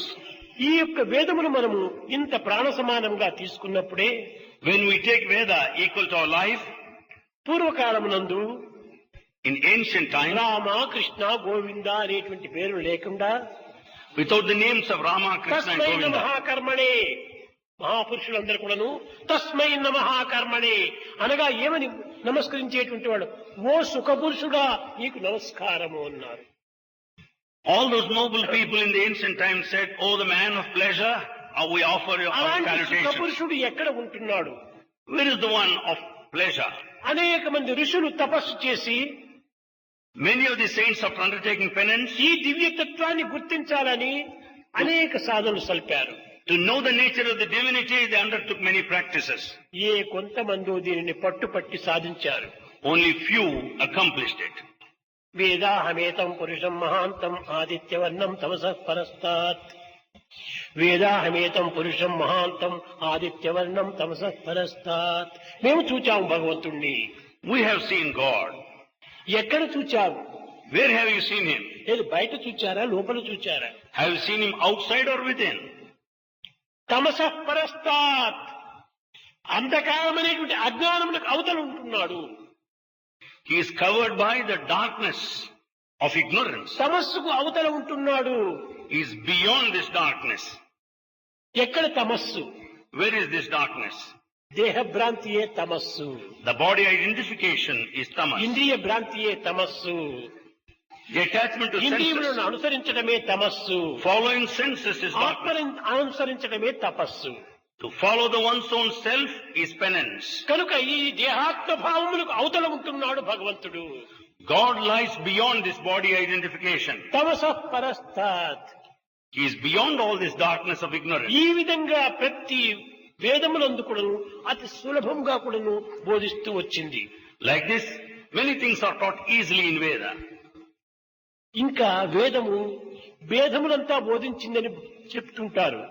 ఈ యొక్క వేదమును మనము ఇంత ప్రాణ సమానంగా తీసుకున్నప్పుడే When we take Veda equal to our life, పూర్వకాలమునందు in ancient times, Rama, Krishna, Govinda అనేటువంటి పేరు లేకుండా without the names of Rama, Krishna and తస్మై Govinda, మహాకర్మణే, మహాపురుషులందరూ కూడాను తస్మై మహాకర్మణే అనగా ఏమని నమస్కరించేటువంటి వాడు, ఓ సుఖపురుషుడా నీకు నమస్కారము అన్నారు. all those noble people in the ancient times said, oh, the man of pleasure, we offer you our అలాంటి salutations. సుఖపురుషుడు ఎక్కడ ఉంటున్నాడు? Where is the one of pleasure? అనేక మంది ఋషులు తపస్సు చేసి Many of the saints, after undertaking penance, ఈ దివ్యతత్వాన్ని గుర్తించాలని అనేక సాధనలు సల్పారు. to know the nature of the divinity, they undertook many practices. ఏ కొంతమందో దీనిని పట్టుపట్టి సాధించారు. Only few accomplished it. వేదాహమేతం పురుషం మహాంతం ఆదిత్యవర్ణం తమసః పరస్తాత్. వేదాహమేతం పురుషం మహాంతం ఆదిత్యవర్ణం తమసః పరస్తాత్. మేము చూచాము భగవంతుణ్ణి. We have seen God. ఎక్కడ చూచావు? Where have you seen him? ఏది బయట చూచారా, లోపల చూచారా? Have you seen him outside or within? తమసః పరస్తాత్, అంధకారమైనటువంటి అజ్ఞానములకు అవతల ఉంటున్నాడు. He is covered by the darkness of ignorance. తమస్సుకు అవతల ఉంటున్నాడు. He is beyond this darkness. ఎక్కడ తమస్సు? Where is this darkness? దేహ భ్రాంతియే తమస్సు. The body identification is tamas. ఇంద్రియ భ్రాంతియే తమస్సు. The attachment to ఇంద్రియములను senses, అనుసరించడమే తమస్సు. following senses is darkness. ఆత్మను అనుసరించడమే తపస్సు. To follow the one's own self is penance. కనుక ఈ దేహాత్మ భావములకు అవతల ఉంటున్నాడు భగవంతుడు. God lies beyond this body identification. తమసః పరస్తాత్. He is beyond all this darkness of ignorance. ఈ విధంగా ప్రతి వేదములందు కూడాను అతి సులభంగా కూడాను బోధిస్తూ వచ్చింది. Like this, many things are taught easily in Veda. ఇంకా వేదము భేదములంతా బోధించిందని చెప్తుంటారు.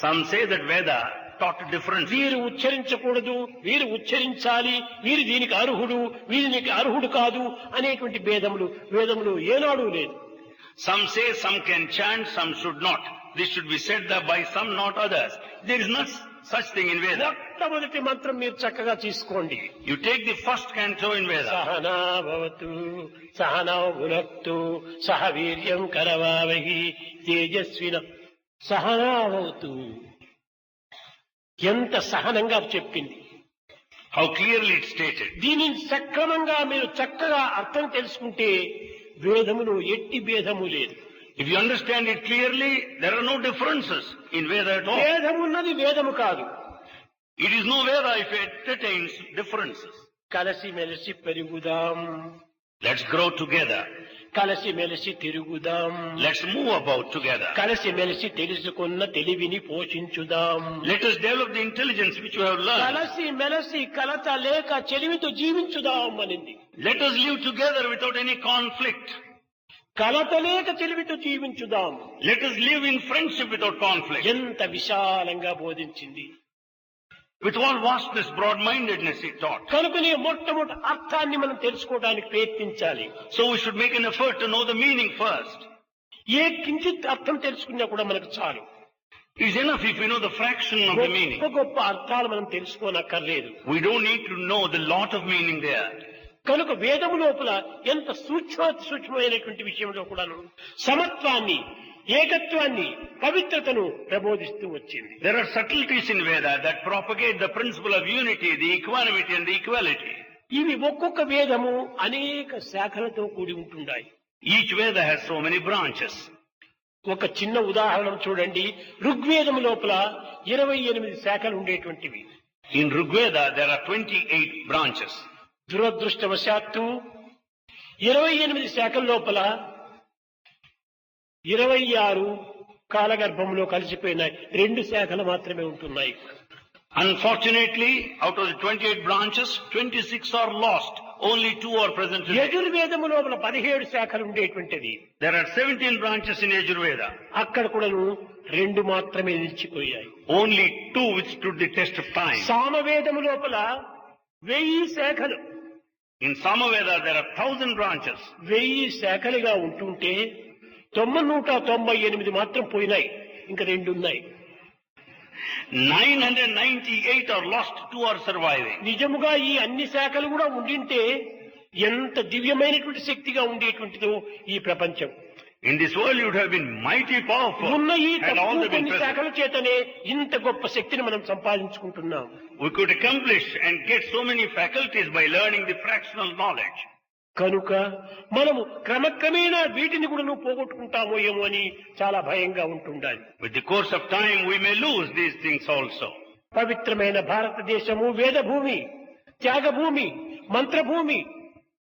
Some say that Veda taught differently. వీరు ఉచ్చరించకూడదు, వీరు ఉచ్చరించాలి, వీరు దీనికి అర్హుడు, వీరికి అర్హుడు కాదు అనేటువంటి వేదములు ఏనాడు లేదు. Some say some can chant, some should not. This should be said by some, not others. There is not such thing in Veda. మొట్టమొదటి మంత్రం మీరు చక్కగా తీసుకోండి. You take the first canto in Veda. Sahana భవతు సహనౌ భునక్తు సహ వీర్యం కరవావహి తేజస్విన సహనా భవతు. ఎంత సహనంగా చెప్పింది. How clearly it's stated. దీనిని సక్రమంగా మీరు చక్కగా అర్థం తెలుసుకుంటే వేదములో ఎట్టి భేదము లేదు. If you understand it clearly, there are no differences in Veda at all. భేదమున్నది వేదము కాదు. It is no Veda if it entertains differences. కలసి మెలిసి పెరుగుదాం, Let's grow together. కలసి మెలిసి తిరుగుదాం, Let's move about together. కలసి మెలిసి తెలుసుకున్న తెలివిని పోషించుదాం. Let us develop the intelligence which we have learned. కలసి మెలసి కలత లేక చెలిమితో జీవించుదాం అనింది. Let us live together without any conflict. కలత లేక చెలిమితో జీవించుదాం. Let us live in friendship without conflict. ఎంత విశాలంగా బోధించింది. With all vastness, broad-mindedness it taught. కనుకనే మొట్టమొదటి అర్థాన్ని మనం తెలుసుకోవడానికి ప్రయత్నించాలి. So we should make an effort to know the meaning first. ఏ కించిత్ అర్థం తెలుసుకున్నా కూడా మనకు చాలు. It is enough if we know the fraction of the meaning. గొప్ప గొప్ప అర్థాలు మనం తెలుసుకోనక్కర్లేదు. We don't need to know the lot of meaning there. కనుక వేదము లోపల ఎంత సూక్ష్మమైనటువంటి విషయంలో కూడాను సమత్వాన్ని, ఏకత్వాన్ని, పవిత్రతను ప్రబోధిస్తూ వచ్చింది. There are subtleties in Veda that propagate the principle of unity, the equanimity and the equality. ఇవి ఒక్కొక్క వేదము అనేక శాఖలతో కూడి ఉంటున్నాయి. Each Veda has so many branches. ఒక చిన్న ఉదాహరణ చూడండి. ఋగ్వేదము లోపల 28 శాఖలు ఉండేటువంటివి. In Rigveda there are 28 branches. దురదృష్టవశాత్తు 28 శాఖల లోపల 26 కాలగర్భంలో కలిసిపోయిన 2 శాఖలు మాత్రమే ఉంటున్నాయి. Unfortunately, out of the 28 branches, 26 are lost. Only 2 are present today. యజుర్వేదము లోపల 17 శాఖలు ఉండేటువంటిది. There are 17 branches in Yajurveda. అక్కడ కూడాను 2 మాత్రమే నిలిచిపోయాయి. Only 2 which stood the test of time. సామవేదము లోపల 1000 శాఖలు. In Samaveda there are 1000 branches. 1000 శాఖలుగా ఉంటుంటే 998 మాత్రం పోయినాయి. ఇంకా 2 ఉన్నాయి. 998 are lost, 2 are surviving. నిజముగా ఈ అన్ని శాఖలు కూడా ఉండింటే ఎంత దివ్యమైనటువంటి శక్తిగా ఉండేటువంటిదో ఈ ప్రపంచం. In this world you would have been mighty powerful. ఉన్న ఈ Had all తక్కువ they been కొన్ని present. శాఖల చేతనే ఇంత గొప్ప శక్తిని మనం సంపాదించుకుంటున్నాం. We could accomplish and get so many faculties by learning the fractional knowledge. కనుక మనము క్రమక్రమేణా వీటిని కూడా పోగొట్టుకుంటామో ఏమో అని చాలా భయంగా ఉంటుండాలి. With the course of time we may lose these things also. పవిత్రమైన భారతదేశము వేదభూమి, Thyagabhoomi, మంత్రభూమి,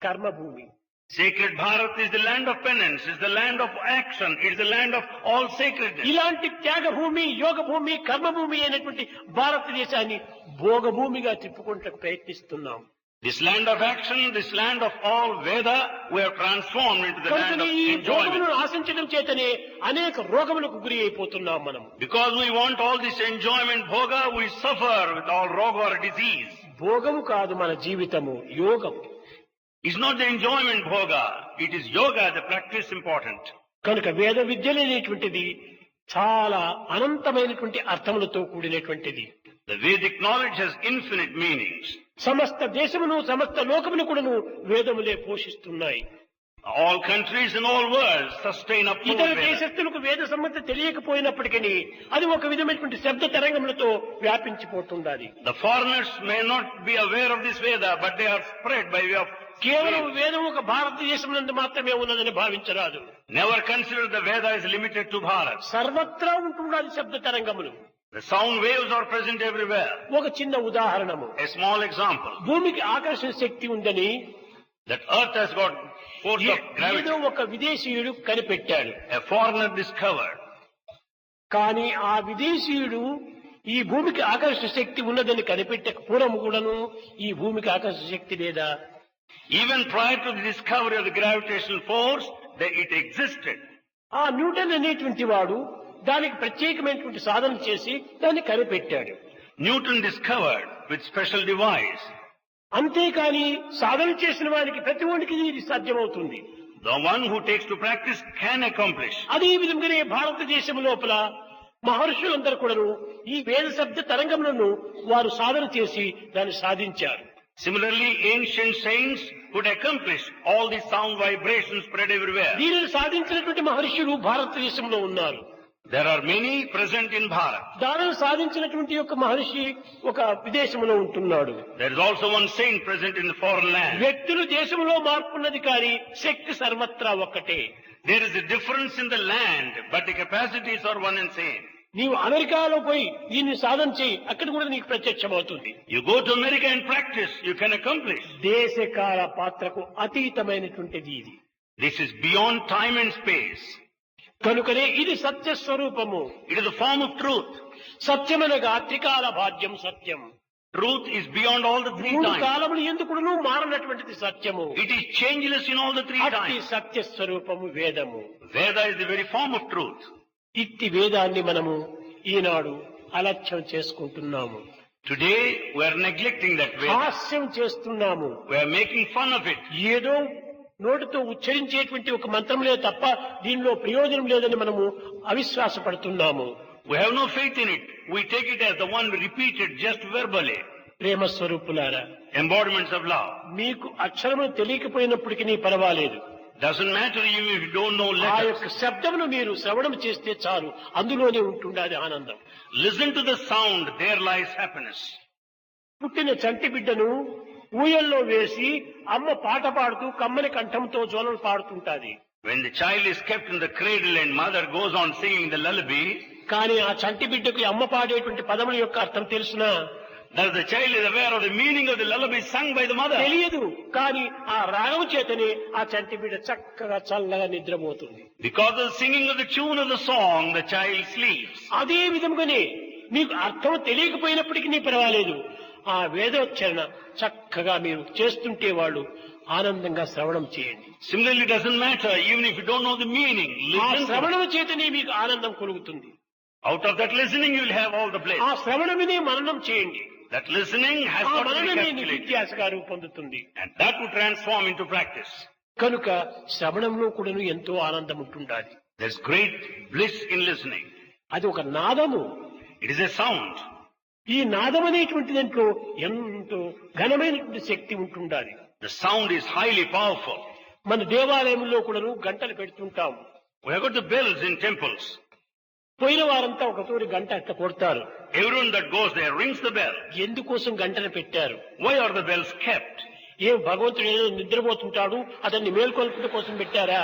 కర్మభూమి. Sacred Bharat is the land of penance, is the land of action, it is the land of all sacredness. ఇలాంటి త్యాగభూమి, యోగభూమి, కర్మభూమి అయినటువంటి భారతదేశాన్ని భోగభూమిగా తిప్పుకుంటూ ప్రయత్నిస్తున్నాం. This land of action, this land of all Veda, we have transformed into the land కనుక of ఈ enjoyment. భోగములను ఆశించడం చేతనే అనేక రోగములకు గురి అయిపోతున్నాం మనం. Because we want all this enjoyment, bhoga, we suffer with all roga or disease. భోగము కాదు మన జీవితము, యోగం. It's not the enjoyment bhoga, it is yoga, the practice important. కనుక వేద విద్యలు అనేటువంటిది చాలా అనంతమైనటువంటి అర్థములతో కూడినటువంటిది. The Vedic knowledge has infinite meanings. సమస్త దేశమును సమస్త లోకమును కూడాను వేదములే పోషిస్తున్నాయి. All countries and all worlds sustain up to ఇతర Veda. దేశస్తులకు వేద సంబంధం తెలియకపోయినప్పటికీ అది ఒక విధమైనటువంటి శబ్ద తరంగములతో వ్యాపించిపోతుండాలి. The foreigners may not be aware of this Veda, but they are spread by way of కేవలం waves. వేదం ఒక భారతదేశం నందు మాత్రమే ఉన్నదని భావించరాదు. Never consider the Veda is limited to Bharat. సర్వత్రా ఉంటుండాలి శబ్ద తరంగములు. The sound waves are present everywhere. ఒక చిన్న ఉదాహరణము, A small example, భూమికి ఆకర్షణ శక్తి ఉందని that earth has got force of ఏదో gravity. ఒక విదేశీయుడు కనిపెట్టాడు. A foreigner discovered. కానీ ఆ విదేశీయుడు ఈ భూమికి ఆకర్షణ శక్తి ఉన్నదని కనిపెట్టక పూర్వం కూడాను ఈ భూమికి ఆకర్షణ శక్తి లేదా? Even prior to the discovery of the gravitational force, it existed. ఆ న్యూటన్ అనేటువంటి వాడు దానికి ప్రత్యేకమైనటువంటి సాధన చేసి దాన్ని కనిపెట్టాడు. Newton discovered with special device. అంతేకాని సాధన చేసిన వారికి ప్రతి ఒక్కరికి ఇది సాధ్యమవుతుంది. The one who takes to practice can accomplish. అదే విధంగానే భారతదేశం లోపల మహర్షులందరూ కూడాను ఈ వేద శబ్ద తరంగములను వారు సాధన చేసి దాన్ని సాధించారు. Similarly, ancient saints could accomplish all the sound vibrations spread everywhere. దీనిని సాధించినటువంటి మహర్షులు భారతదేశంలో ఉన్నారు. There are many present in Bharat. దానిని సాధించినటువంటి యొక్క మహర్షి ఒక విదేశంలో ఉంటున్నాడు. There is also one saint present in the foreign land. వ్యక్తులు దేశంలో మార్పున్నది కానీ శక్తి సర్వత్రా ఒక్కటే. There is a difference in the land, but the capacities are one and same. నీవు అమెరికాలో పోయి దీన్ని సాధన చేయి, అక్కడ కూడా నీకు ప్రత్యక్షమవుతుంది. You go to America and practice, you can accomplish. దేశకాల పాత్రకు అతీతమైనటువంటిది ఇది. This is beyond time and space. కనుకనే ఇది సత్య స్వరూపము. It is the form of truth. సత్యమనగా త్రికాల భాగ్యం సత్యం. Truth is beyond all the three మూడు times. కాలములు ఎందుకును మారనటువంటిది సత్యము. It is changeless in all the three అట్టి times. సత్య స్వరూపము వేదము. Veda is the very form of truth. ఇట్టి వేదాన్ని మనము ఈనాడు అలక్ష్యం చేసుకుంటున్నాము. Today we are neglecting that Veda. హాస్యం చేస్తున్నాము. We are making fun of it. ఏదో నోటితో ఉచ్చరించేటువంటి ఒక మంత్రములే తప్ప దీనిలో ప్రయోజనం లేదని మనము అవిశ్వాసపడుతున్నాము. We have no faith in it. We take it as the one repeated just verbally. ప్రేమ స్వరూపులారా, Embodiments of love. మీకు అక్షరములు తెలియకపోయినప్పటికీ పర్వాలేదు. Doesn't matter even if you don't know ఆ letters. యొక్క శబ్దమును మీరు శ్రవణం చేస్తే చాలు, అందులోనే ఉంటుండాలి ఆనందం. Listen to the sound, there lies happiness. పుట్టిన చంటి బిడ్డను ఊయల్లో వేసి అమ్మ పాట పాడుతూ కమ్మని కంఠంతో జోలలు పాడుతుంటాది. When the child is kept in the cradle and mother goes on singing the lullaby, కానీ ఆ చంటి బిడ్డకు అమ్మ పాడేటువంటి పదముల యొక్క అర్థం తెలుసునా? does the child is aware of the meaning of the lullaby sung by the mother? తెలియదు. కానీ ఆ రాగం చేతనే ఆ చంటి బిడ్డ చక్కగా చల్లగా నిద్రపోతుంది. Because of the singing of the tune of the song, the child sleeps. అదే విధంగానే మీకు అర్థం తెలియకపోయినప్పటికీ పర్వాలేదు, ఆ వేదోచ్చరణ చక్కగా మీరు చేస్తుంటే వాళ్ళు ఆనందంగా శ్రవణం చేయండి. Similarly, it doesn't matter even if you don't know the meaning. ఆ Listen to it. శ్రవణం చేతనే మీకు ఆనందం కలుగుతుంది. Out of that listening, you will have all the bliss. ఆ శ్రవణమినే మననం చేయండి. That listening has ఆ got to be మననమే నీకు calculated. విద్యాసగా రూపొందుతుంది. And that would transform into practice. కనుక శ్రవణంలో కూడాను ఎంతో ఆనందం ఉంటుండాలి. There's great bliss in listening. అది ఒక నాదము. It is a sound. ఈ నాదం అనేటువంటి దాంట్లో ఎంతో ఘనమైనటువంటి శక్తి ఉంటుండాలి. The sound is highly powerful. మన దేవాలయంలో కూడాను గంటలు పెడుతుంటాం. We have got the bells in temples. పోయిన వారంతా ఒక తోరి గంట అట్లా కొడతారు. Everyone that goes there rings the bell. ఎందుకోసం గంటలు పెట్టారు? Why are the bells kept? ఏం భగవంతుడు ఏదో నిద్రపోతుంటాడు అతన్ని మేల్కొల్పడం కోసం పెట్టారా?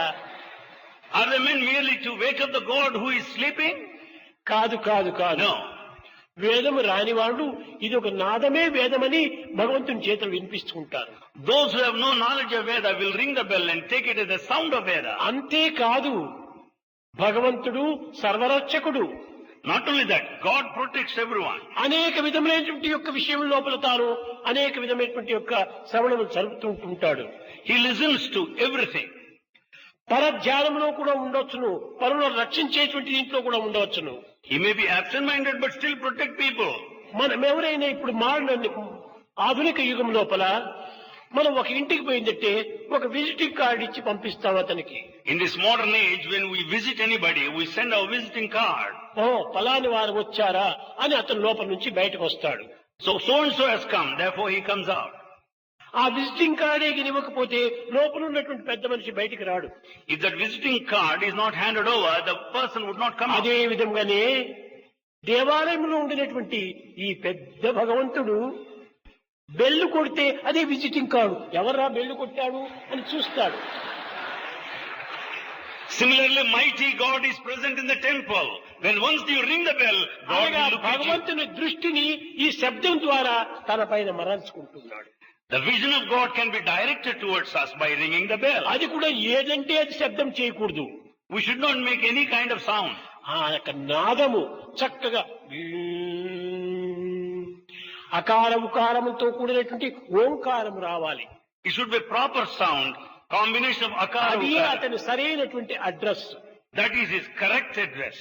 Are they meant merely to wake up the God who is sleeping? కాదు కాదు కాదు. No. వేదము రాని వాళ్ళు ఇది ఒక నాదమే వేదమని భగవంతుని చేతులు వినిపిస్తుంటారు. Those who have no knowledge of Veda will ring the bell and take it as the sound of Veda. అంతేకాదు, భగవంతుడు సర్వరక్షకుడు. Not only that, God protects everyone. అనేక విధమైనటువంటి యొక్క విషయం లోపల తాను అనేక విధమైనటువంటి యొక్క శ్రవణము జరుపుతుంటాడు. He listens to everything. పరధ్యానంలో కూడా ఉండవచ్చును, పరులను రక్షించేటువంటి దీంట్లో కూడా ఉండవచ్చును. He may be absent-minded but still protect people. మనం ఎవరైనా ఇప్పుడు మారిన ఆధునిక యుగం లోపల మనం ఒక ఇంటికి పోయిందంటే ఒక విజిటింగ్ కార్డు ఇచ్చి పంపిస్తాం అతనికి. In this modern age, when we visit anybody, we send our visiting card. ఓ ఫలాని వారు వచ్చారా అని అతను లోపల నుంచి బయటకు వస్తాడు. So and so has come, therefore he comes out. ఆ విజిటింగ్ కార్డే ఇవ్వకపోతే లోపల ఉన్నటువంటి పెద్ద మనిషి బయటికి రాడు. If that visiting card is not handed over, the person would not come out. అదే విధంగానే దేవాలయంలో ఉండినటువంటి ఈ పెద్ద భగవంతుడు బెల్లు కొడితే అదే విజిటింగ్ కార్డు, ఎవర్రా బెల్లు కొట్టాడు అని చూస్తాడు. Similarly, mighty God is present in the temple. When once you ring the bell, God will look at you. భగవంతుని దృష్టిని ఈ శబ్దం ద్వారా తన పైన మరల్చుకుంటున్నాడు. The vision of God can be directed towards us by ringing the bell. అది కూడా ఏదంటే అది శబ్దం చేయకూడదు. We should not make any kind of sound. ఆ యొక్క నాదము చక్కగా అకార ఉకారముతో కూడినటువంటి ఓంకారం రావాలి. It should be proper sound, combination of akara అది ukara. అతని సరైనటువంటి address. That is his correct address.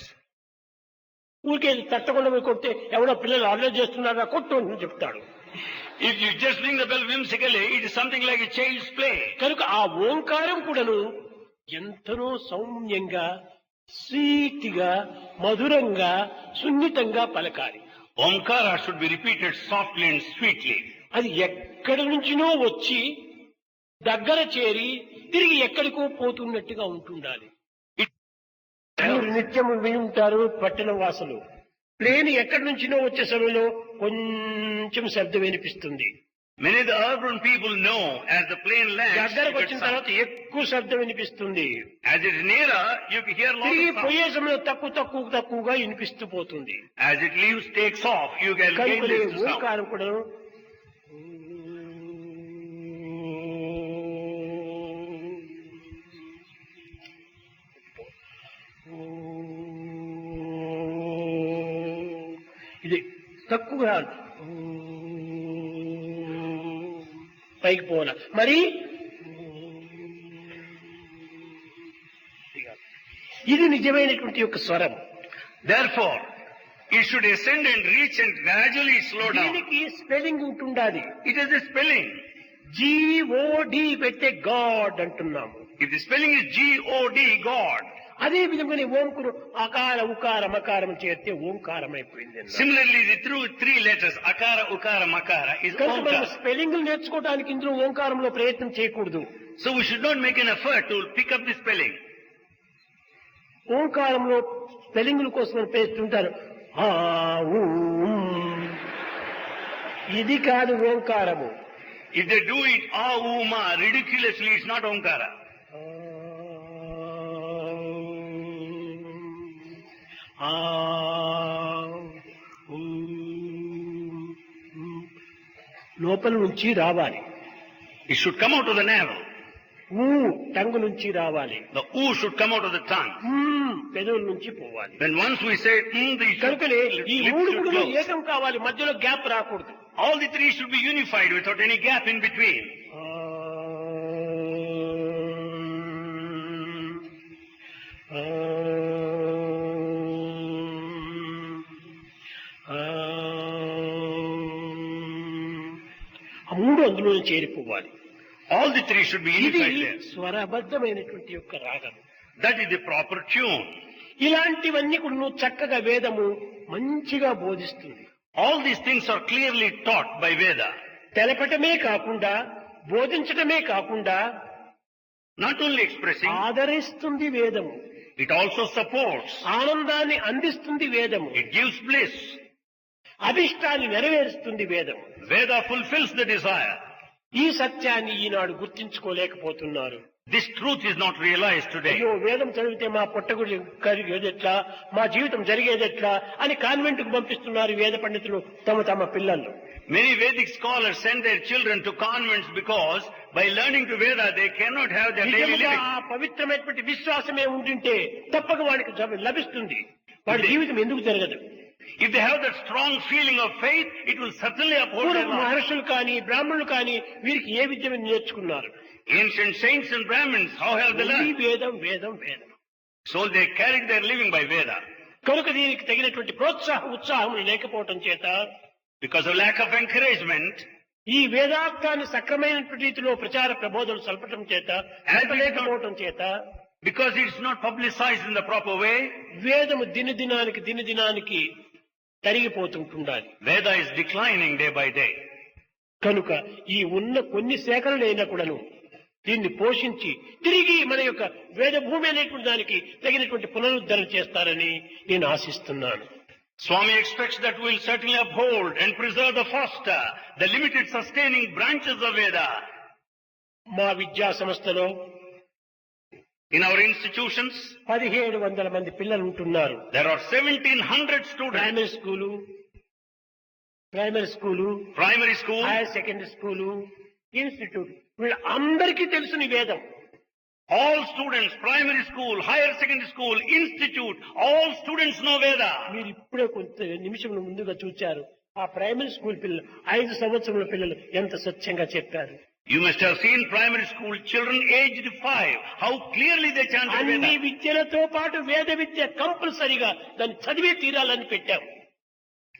ఊరికే తట్టకుండా పోయి కొడితే ఎవడో పిల్లలు అల్లరి చేస్తున్నారా కొట్టు అని చెప్తాడు. If you just ring the bell whimsically, it is something like a child's play. కనుక ఆ ఓంకారం కూడాను ఎంతనో సౌమ్యంగా, స్వీట్గా, మధురంగా, సున్నితంగా పలకాలి. Omkara should be repeated softly and sweetly. అది ఎక్కడి నుంచినో వచ్చి దగ్గర చేరి తిరిగి ఎక్కడికో పోతున్నట్టుగా ఉంటుండాలి. మీరు నిత్యము విని ఉంటారు పట్టణ వాసులు, ప్లేన్ ఎక్కడి నుంచినో వచ్చే సమయంలో కొంచెం శబ్దం వినిపిస్తుంది. Many of the urban people know as the plane lands, దగ్గరకు it వచ్చిన gets తర్వాత sound. ఎక్కువ శబ్దం వినిపిస్తుంది. As it is nearer, you can hear lot తిరిగి of sound. పోయే సమయంలో తక్కువగా వినిపిస్తూ పోతుంది. As it leaves, takes off, you can gain కనుకనే this sound. ఓంకారం కూడా ఇది తక్కువగా పైకి పోవాల. మరి ఇది నిజమైనటువంటి యొక్క స్వరం. Therefore, it should ascend and reach and gradually slow down. దీనికి స్పెల్లింగ్ ఉంటుండాలి. It is a spelling. GOD పెడితే గాడ్ అంటున్నాము. If the spelling is G-O-D, God. అదే విధంగానే ఓంకురు అకార ఉకార మకారం చేస్తే ఓంకారం అయిపోయింది. Similarly, the through three letters, akara, ukara, makara, is కనుక మనం Omkara. స్పెల్లింగ్ నేర్చుకోవడానికి ఇందులో ఓంకారంలో ప్రయత్నం చేయకూడదు. So we should not make an effort to pick up the spelling. ఓంకారంలో స్పెల్లింగ్ల కోసం పేస్తుంటారు. ఆ, ఊ, ఉమ్. ఇది కాదు ఓంకారము. If they do it, ma, ridiculously, it's not Omkara. లోపల నుంచి రావాలి. It should come out of the navel. ఊ టంగు నుంచి రావాలి. The oo should come out of the tongue. పెదవుల నుంచి పోవాలి. When once we say the కనుకనే ఈ lips మూడు should కూడా close. ఏకం కావాలి, మధ్యలో గ్యాప్ రాకూడదు. All the three should be unified without any gap in between. ఆ మూడు అందులో చేరిపోవాలి. All the three should be ఇది unified there. స్వరబద్ధమైనటువంటి యొక్క రాగం. That is the proper tune. ఇలాంటివన్నీ కూడా చక్కగా వేదము మంచిగా బోధిస్తుంది. All these things are clearly taught by Veda. తెలపటమే కాకుండా, బోధించటమే కాకుండా Not only expressing, ఆదరిస్తుంది వేదము. it also supports. ఆనందాన్ని అందిస్తుంది వేదము. It gives bliss. అభిష్టాన్ని నెరవేరుస్తుంది వేదము. Veda fulfills the desire. ఈ సత్యాన్ని ఈనాడు గుర్తించుకోలేకపోతున్నారు. This truth is not realized today. అయ్యో వేదం చదివితే మా పొట్టగుడి కలిగేదెట్లా, మా జీవితం జరిగేదెట్లా అని కాన్వెంట్ కు పంపిస్తున్నారు వేద పండితులు తమ పిల్లలు. Many Vedic scholars send their children to convents because by learning to Veda they cannot have their daily నిజంగా living. ఆ పవిత్రమైనటువంటి విశ్వాసమే ఉంటుంటే తప్పక వాడికి లభిస్తుంది. వాడి జీవితం ఎందుకు జరగదు? If they have that strong feeling of faith, it will certainly uphold their life. మహర్షులు కానీ బ్రాహ్మణులు కానీ వీరికి ఏ విద్యను నేర్చుకున్నారు? Ancient saints and Brahmins, how have they learned? వేదం వేదం వేదం. So they carried their living by Veda. కనుక దీనికి తగినటువంటి ఉత్సాహం లేకపోవటం చేత Because of lack of encouragement, ఈ వేదార్థాన్ని సక్రమైనటువంటి రీతిలో ప్రచార ప్రబోధనలు సల్పటం చేత లేకపోవటం చేత Because it's not publicized in the proper way, వేదము దినదినానికి తరిగిపోతుంటుండాలి. Veda is declining day by day. కనుక ఈ ఉన్న కొన్ని సేకరణలైనా కూడాను దీన్ని పోషించి తిరిగి మన యొక్క వేద భూమి అనేటువంటి దానికి తగినటువంటి పునరుద్ధరణ చేస్తారని నేను ఆశిస్తున్నాను. Swami expects that we'll certainly uphold and preserve the foster, the limited sustaining branches of Veda. మా విద్యా సంస్థలో In our institutions, 1700 మంది పిల్లలు ఉంటున్నారు. there are 1700 students. Primary school, Primary school, higher secondary school, institute వీళ్ళందరికీ తెలుసుని వేదం. all students, primary school, higher secondary school, institute, all students know Veda. మీరు ఇప్పుడే కొంత నిమిషం ముందుగా చూచారు ఆ ప్రైమరీ స్కూల్ పిల్లలు 5 సంవత్సరముల పిల్లలు ఎంత స్వచ్ఛంగా చెప్పారు. You must have seen primary school children aged 5, how clearly they chanted అన్ని Veda. విద్యలతో పాటు వేద విద్య కంపల్సరిగా దాన్ని చదివే తీరాలని పెట్టాం.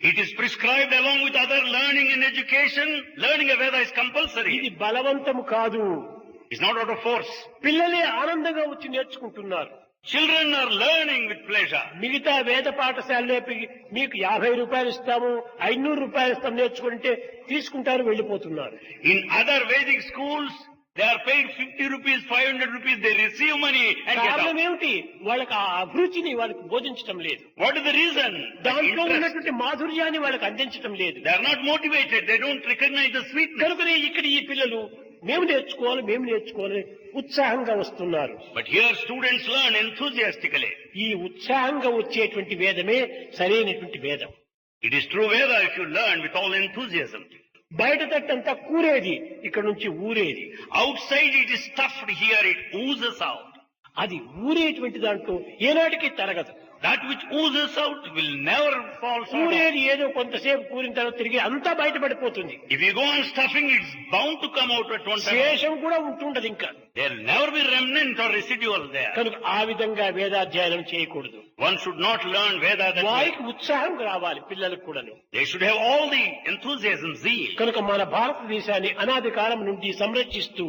It is prescribed along with other learning and education. Learning of Veda is compulsory. ఇది బలవంతము కాదు. It's not out of force. పిల్లలే ఆనందంగా వచ్చి నేర్చుకుంటున్నారు. Children are learning with pleasure. మిగతా వేద పాఠశాలలో మీకు 50 రూపాయలు ఇస్తాము, 500 రూపాయలు ఇస్తాము నేర్చుకుంటే తీసుకుంటారు, వెళ్ళిపోతున్నారు. In other Vedic schools, they are paid 50 rupees, 500 rupees, they receive money and get కారణం out. ఏమిటి? వాళ్ళకి ఆ అభిరుచిని వాళ్ళకి బోధించడం లేదు. What is the reason? The దాంట్లో interest. ఉన్నటువంటి మాధుర్యాన్ని వాళ్ళకి అందించడం లేదు. They are not motivated, they don't recognize the sweetness. కనుకనే ఇక్కడ ఈ పిల్లలు మేము నేర్చుకోవాలి ఉత్సాహంగా వస్తున్నారు. But here students learn enthusiastically. ఈ ఉత్సాహంగా వచ్చేటువంటి వేదమే సరైనటువంటి వేదం. It is true Veda if you learn with all enthusiasm. బయట తట్టంతా కూరేది, ఇక్కడ నుంచి ఊరేది. Outside it is stuffed, here it oozes out. అది ఊరేటువంటి దాంట్లో ఏనాటికి తరగదు. That which oozes out will never fall short. కూరేది ఏదో కొంతసేపు కూరిన తర్వాత తిరిగి అంతా బయటపడిపోతుంది. If you go on stuffing, it's bound to come out at one time. శేషం కూడా ఉంటుండదు ఇంకా. There will never be remnant or residual there. కనుక ఆ విధంగా వేదాధ్యయనం చేయకూడదు. One should not learn Veda that way. వారికి ఉత్సాహం రావాలి పిల్లలకు కూడాను. They should have all the enthusiasm, zeal. కనుక మన భారతదేశాన్ని అనాది కాలం నుండి సంరక్షిస్తూ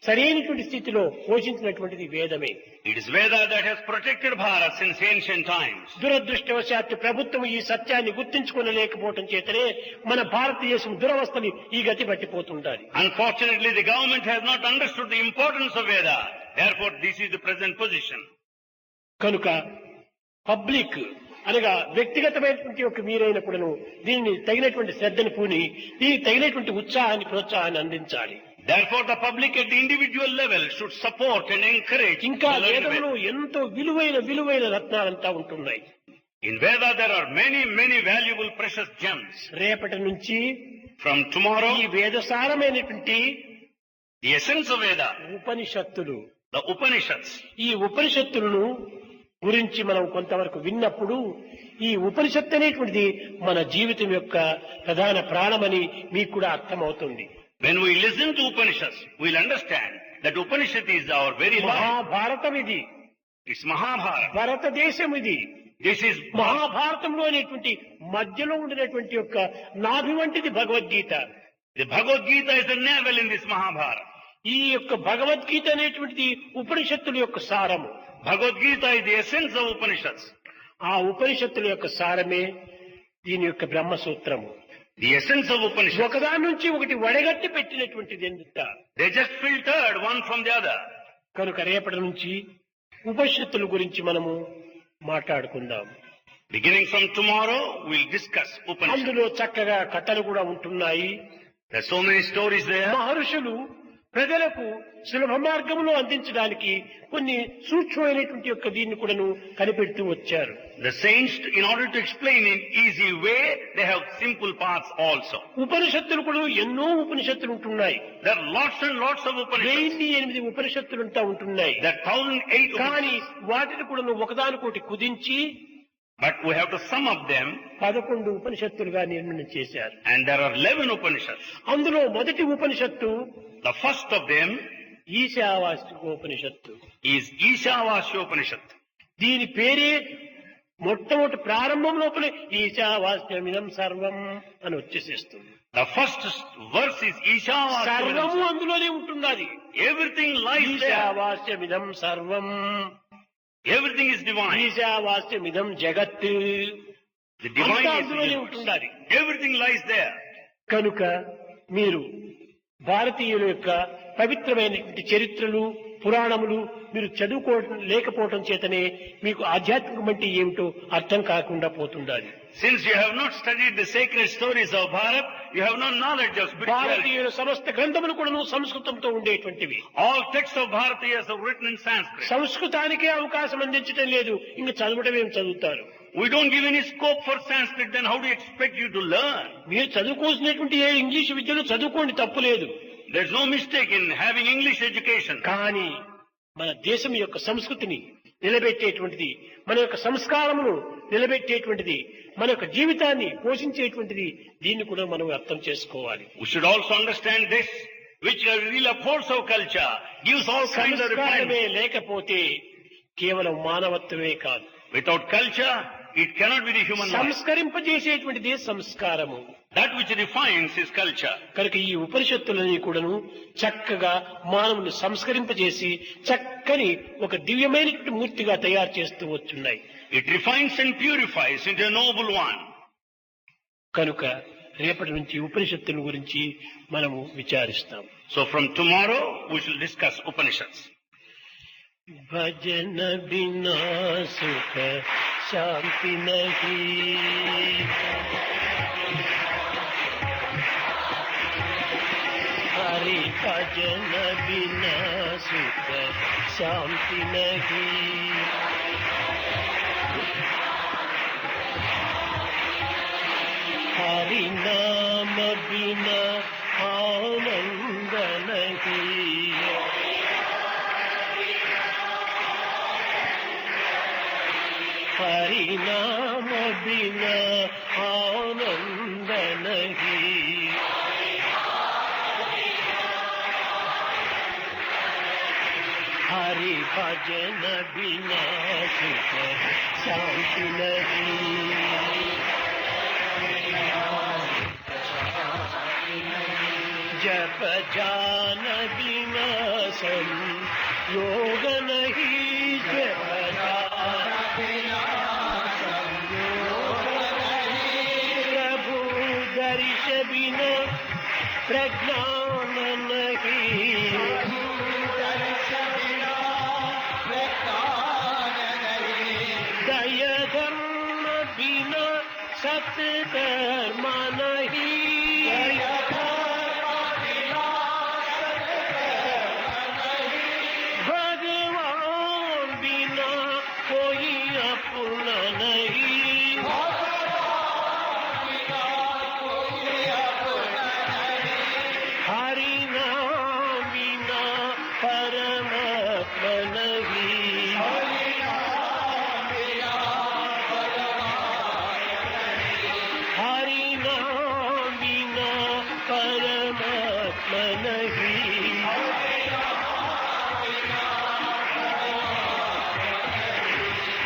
సరైనటువంటి స్థితిలో పోషించినటువంటిది వేదమే. It is Veda that has protected Bharat since ancient times. దురదృష్టవశాత్తు ప్రభుత్వం ఈ సత్యాన్ని గుర్తించుకోలేకపోవటం చేతనే మన భారతదేశం దురవస్థని ఈ గతి పట్టిపోతుంటారు. Unfortunately, the government has not understood the importance of Veda. Therefore, this is the present position. కనుక పబ్లిక్ అనగా వ్యక్తిగతమైనటువంటి ఒక మీరైనప్పుడును దీన్ని తగినటువంటి శ్రద్ధను పూని దీనికి తగినటువంటి ఉత్సాహాన్ని ప్రోత్సాహాన్ని అందించాలి. Therefore, the public at the individual level should support and encourage. ఇంకా the learning of వేదంలో Veda. ఎంతో విలువైన రత్నాలంతా ఉంటున్నాయి. In Veda, there are many valuable precious gems. రేపటి నుంచి From tomorrow, ఈ వేదసారమైనటువంటి the essence of Veda, ఉపనిషత్తులు, the Upanishads. ఈ ఉపనిషత్తులను గురించి మనం కొంతవరకు విన్నప్పుడు ఈ ఉపనిషత్తు అనేటువంటిది మన జీవితం యొక్క ప్రధాన ప్రాణమని మీకు కూడా అర్థమవుతుంది. When we listen to Upanishads, we'll understand that Upanishad is our very life. Mahabharatam ఇది, It's Mahabharata. భారతదేశం ఇది. This is మహాభారతంలో అనేటువంటి మధ్యలో ఉండినటువంటి యొక్క నాభి వంటిది Bhagavad Gita. The Bhagavad Gita is the navel in this Mahabharata. ఈ యొక్క భగవద్గీత అనేటువంటిది ఉపనిషత్తుల యొక్క సారము. Bhagavad Gita is the essence of Upanishads. ఆ ఉపనిషత్తుల యొక్క సారమే దీని యొక్క బ్రహ్మసూత్రము. The essence of Upanishads. ఒకదాని నుంచి ఒకటి వడగట్టి పెట్టినటువంటిది ఎంత. They just filtered one from the other. కనుక రేపటి నుంచి ఉపనిషత్తుల గురించి మనము మాట్లాడుకుందాం. Beginning from tomorrow, we'll discuss Upanishads. అందులో చక్కగా కథలు కూడా ఉంటున్నాయి. There's so many stories there. మహర్షులు ప్రజలకు సులభ మార్గంలో అందించడానికి కొన్ని సూక్ష్మమైనటువంటి యొక్క దీన్ని కూడాను కనిపెడుతూ వచ్చారు. The saints, in order to explain in easy way, they have simple paths also. ఉపనిషత్తులు కూడా ఎన్నో ఉపనిషత్తులు ఉంటున్నాయి. There are lots and lots of Upanishads. 1008 ఉపనిషత్తులు అంతా ఉంటున్నాయి. There are 1008 కానీ Upanishads. వాటిని కూడా ఒకదానికోటి కుదించి But we have to sum up them, 11 ఉపనిషత్తులుగా నిర్ణయం చేశారు. and there are 11 Upanishads. అందులో మొదటి ఉపనిషత్తు The first of them ఈశావాస్యోపనిషత్తు. is Ishavasya Upanishad. దీని పేరే మొట్టమొదటి ప్రారంభం లోపలే ఈశావాస్యమిదం సర్వం అని వచ్చేసేస్తుంది. The first verse is Ishavasya. సర్వము అందులోనే ఉంటున్నది. Everything lies there. ఈశావాస్యమిదం సర్వం, Everything is divine. ఈశావాస్యమిదం జగత్, The divine అంతా is అందులోనే universe. ఉంటున్నది. Everything lies there. కనుక మీరు భారతీయుల యొక్క పవిత్రమైనటువంటి చరిత్రలు, పురాణములు మీరు చదువుకోవడం లేకపోవటం చేతనే మీకు ఆధ్యాత్మికం అంటే ఏమిటో అర్థం కాకుండా పోతుండాలి. Since you have not studied the sacred stories of Bharat, you have no knowledge of spirituality. భారతీయుల సమస్త గ్రంథములు కూడా సంస్కృతంతో ఉండేటువంటివి. All texts of Bharatiyas are written in Sanskrit. సంస్కృతానికే అవకాశం అందించడం లేదు, ఇంకా చదవడం ఏం చదువుతారు? We don't give any scope for Sanskrit, then how do you expect you to learn? మీరు చదువుకోవాల్సినటువంటి ఏ ఇంగ్లీష్ విద్యను చదువుకోండి, తప్పు లేదు. There's no mistake in having English education. కానీ మన దేశం యొక్క సంస్కృతిని నిలబెట్టేటువంటిది, మన యొక్క సంస్కారమును నిలబెట్టేటువంటిది, మన యొక్క జీవితాన్ని పోషించేటువంటిది, దీన్ని కూడా మనం అర్థం చేసుకోవాలి. We should also understand this, which really upholds our culture, gives all kinds of సంస్కారమే refinement. లేకపోతే కేవలం మానవత్వమే కాదు, Without culture, it cannot be the human life. సంస్కరింపజేసేటువంటిదే సంస్కారము. That which refines is culture. కనుక ఈ ఉపనిషత్తులని కూడాను చక్కగా మానవుని సంస్కరింపజేసి చక్కని ఒక దివ్యమైనటువంటి మూర్తిగా తయారు చేస్తూ వచ్చున్నాయి. It refines and purifies into a noble one. కనుక రేపటి నుంచి ఉపనిషత్తుల గురించి మనము విచారిస్తాం. So from tomorrow, we shall discuss Upanishads. భజన బినా సుఖ శాంతి నహీ, హరి భజన బినా సుఖ శాంతి నహీ, హరి నామ బినా ఆనంద నహీ, हरि नाम बिना आनंद नहीं, हरि भजन बिना सुख शांति नहीं, जप जान बिना संयोग नहीं, जप जान बिना प्रभु दर्श बिना प्रज्ञान नहीं, दय धर्म बिना सत्य धर्म नहीं, भगवान बिना कोई अपना नहीं, हरि नाम बिना परमात्मा नहीं, हरि नाम बिना परमात्मा नहीं,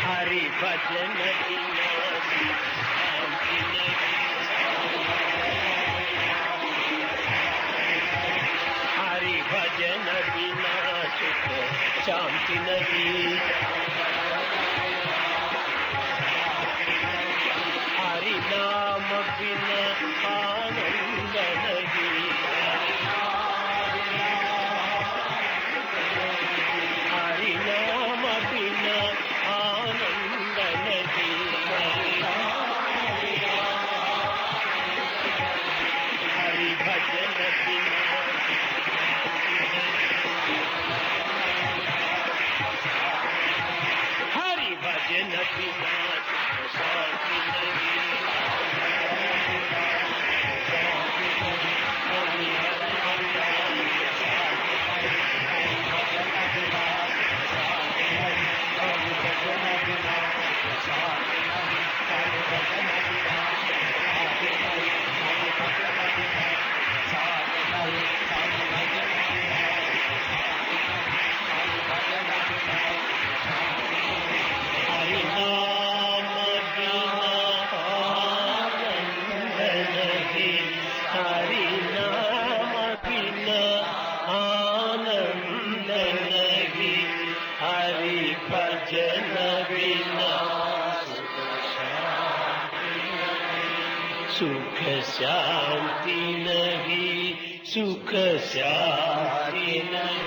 हरि भजन बिना शांति नहीं, हरि भजन बिना सुख शांति नहीं, हरि नाम बिना आनंद नहीं, हरि नाम बिना आनंद नहीं, हरि भजन बिना सुख शांति नहीं, सुख शांति नहीं।